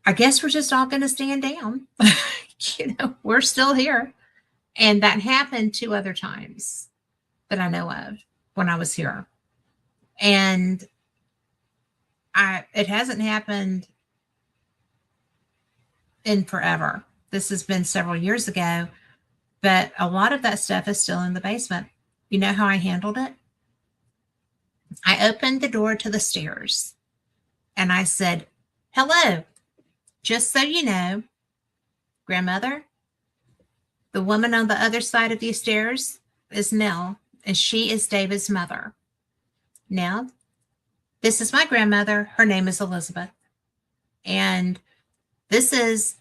I guess we're just all going to stand down. We're still here. And that happened 2 other times that I know of when I was here. And it hasn't happened in forever. This has been several years ago, but a lot of that stuff is still in the basement. You know how I handled it? I opened the door to the stairs and I said, hello, just so you know, grandmother, the woman on the other side of these stairs is Nell, and she is David's mother. Now, this is my grandmother. Her name is Elizabeth. And this is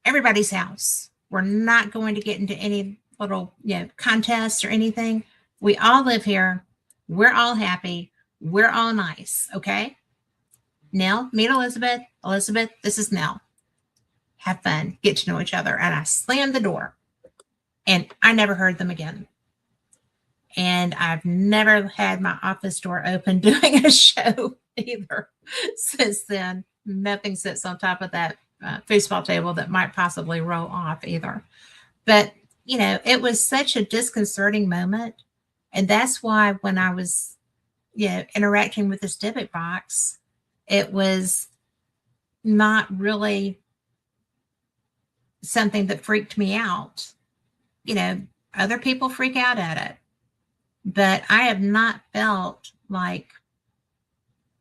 everybody's house. We're not going to get into any little, contests or anything. We all live here. We're all happy. We're all nice. Okay. Nell, meet Elizabeth. Elizabeth, this is Nell. Have fun. Get to know each other. And I slammed the door and I never heard them again. And I've never had my office door open doing a show either since then. Nothing sits on top of that foosball table that might possibly roll off either. But, it was such a disconcerting moment. And that's why when I was, interacting with this Dybbuk box, it was not really something that freaked me out. Other people freak out at it. But I have not felt like,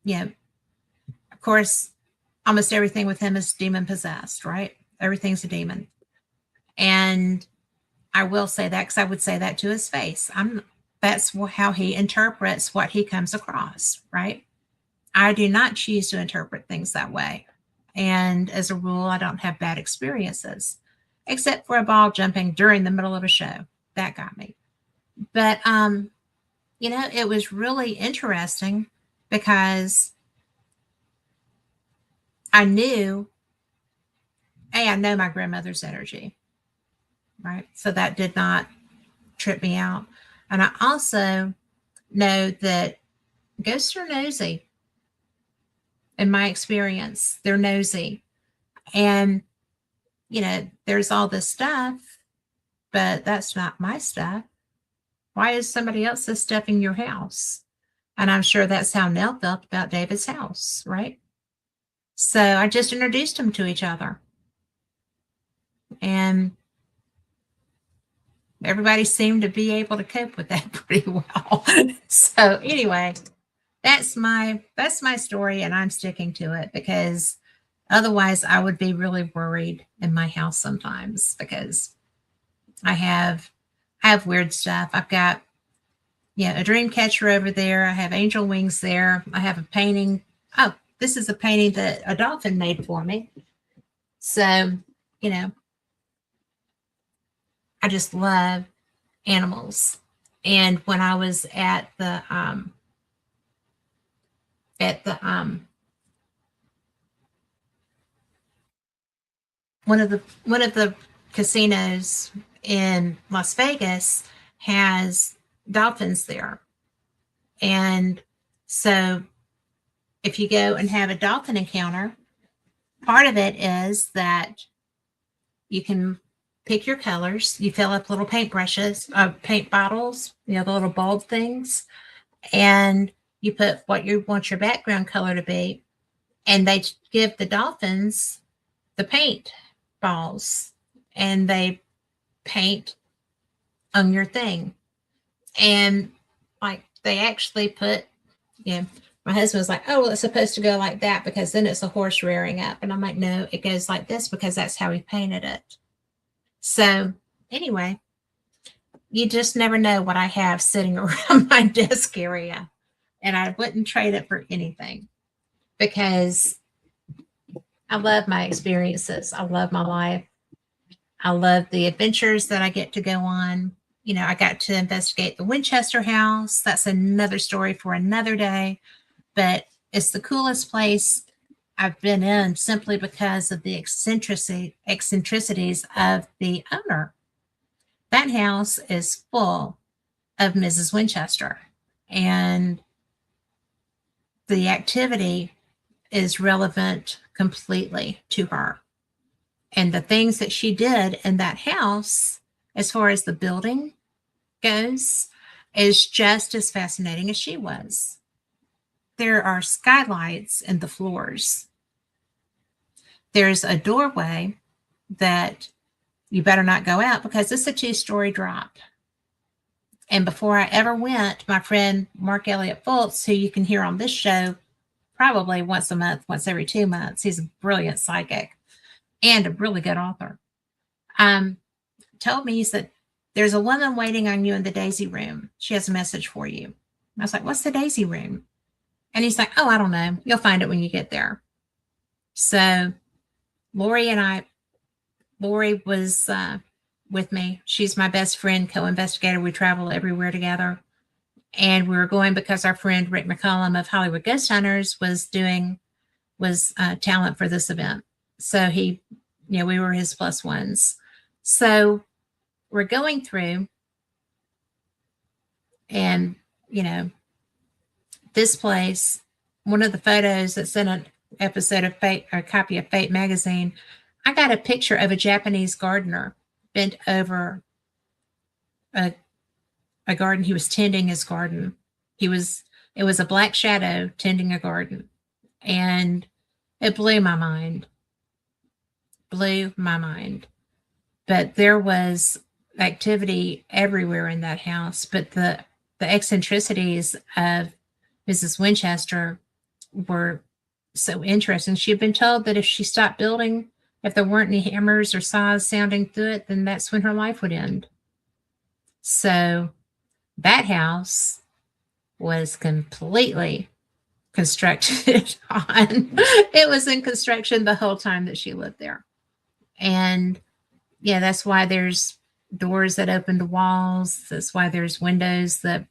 of course, almost everything with him is demon possessed, right? Everything's a demon. And I will say that because I would say that to his face. That's how he interprets what he comes across, right? I do not choose to interpret things that way. And as a rule, I don't have bad experiences, except for a ball jumping during the middle of a show. That got me. But, it was really interesting because I know my grandmother's energy, right? So that did not trip me out. And I also know that ghosts are nosy. In my experience, they're nosy. And, there's all this stuff, but that's not my stuff. Why is somebody else's stuff in your house? And I'm sure that's how Nell felt about David's house, right? So I just introduced them to each other. And everybody seemed to be able to cope with that pretty well. So anyway, that's my story, and I'm sticking to it because otherwise I would be really worried in my house sometimes because I have weird stuff. I've got a dream catcher over there. I have angel wings there. I have a painting. Oh, this is a painting that a dolphin made for me. So, I just love animals. And when I was at the one of the casinos in Las Vegas has dolphins there. And so if you go and have a dolphin encounter, part of it is that you can pick your colors. You fill up little paint bottles, the little bulb things, and you put what you want your background color to be. And they give the dolphins the paint balls, and they paint on your thing. And like they actually put, my husband was like, oh, well, it's supposed to go like that because then it's a horse rearing up. And I'm like, no, it goes like this because that's how he painted it. So anyway, you just never know what I have sitting around my desk area. And I wouldn't trade it for anything because I love my experiences. I love my life. I love the adventures that I get to go on. I got to investigate the Winchester house. That's another story for another day. But it's the coolest place I've been in simply because of the eccentricities of the owner. That house is full of Mrs. Winchester, and the activity is relevant completely to her. And the things that she did in that house, as far as the building goes, is just as fascinating as she was. There are skylights in the floors. There's a doorway that you better not go out because it's a 2-story drop. And before I ever went, my friend Mark Elliott Fultz, who you can hear on this show probably once a month, once every 2 months, he's a brilliant psychic and a really good author, told me, he said, there's a woman waiting on you in the Daisy room. She has a message for you. And I was like, what's the Daisy room? And he's like, oh, I don't know. You'll find it when you get there. So Lori was with me. She's my best friend, co-investigator. We travel everywhere together. And we were going because our friend Rick McCollum of Hollywood Ghost Hunters was talent for this event. So we were his plus ones. So we're going through, and this place, one of the photos that's in an episode of Fate, or a copy of Fate magazine, I got a picture of a Japanese gardener bent over a garden. He was tending his garden. It was a black shadow tending a garden. And it blew my mind. But there was activity everywhere in that house. But the eccentricities of Mrs. Winchester were so interesting. She had been told that if she stopped building, if there weren't any hammers or saws sounding through it, then that's when her life would end. So that house was completely constructed on. It was in construction the whole time that she lived there. And that's why there's doors that open to walls. That's why there's windows that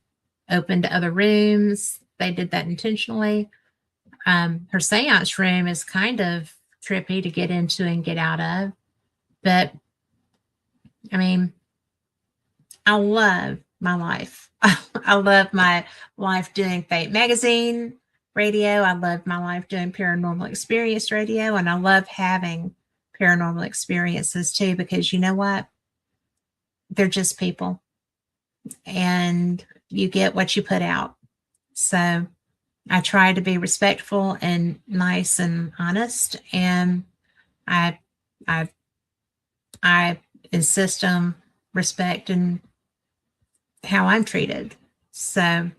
open to other rooms. They did that intentionally. Her seance room is kind of trippy to get into and get out of. But I mean, I love my life. I love my life doing Fate Magazine radio. I love my life doing Paranormal Experience radio. And I love having paranormal experiences too, because you know what? They're just people and you get what you put out. So I try to be respectful and nice and honest. And I, I, I insist on respect and how I'm treated. So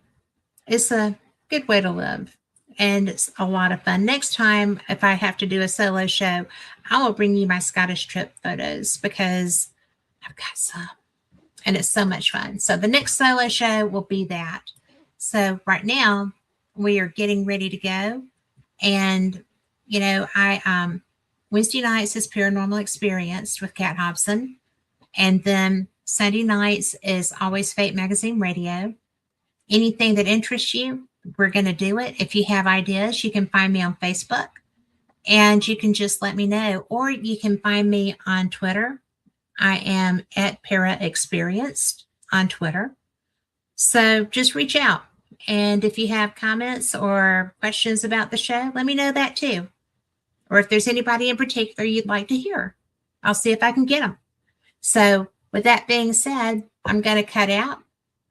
it's a good way to live. And it's a lot of fun. Next time, if I have to do a solo show, I will bring you my Scottish trip photos because I've got some and it's so much fun. So the next solo show will be that. So right now we are getting ready to go. And, I Wednesday nights is Paranormal Experience with Kat Hobson. And then Sunday nights is always Fate Magazine Radio. Anything that interests you, we're going to do it. If you have ideas, you can find me on Facebook and you can just let me know, or you can find me on Twitter. I am at Para Experienced on Twitter. So just reach out. And if you have comments or questions about the show, let me know that too. Or if there's anybody in particular you'd like to hear, I'll see if I can get them. So with that being said, I'm going to cut out.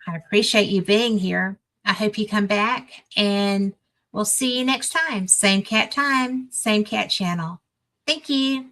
I appreciate you being here. I hope you come back and we'll see you next time. Same cat time, same cat channel. Thank you.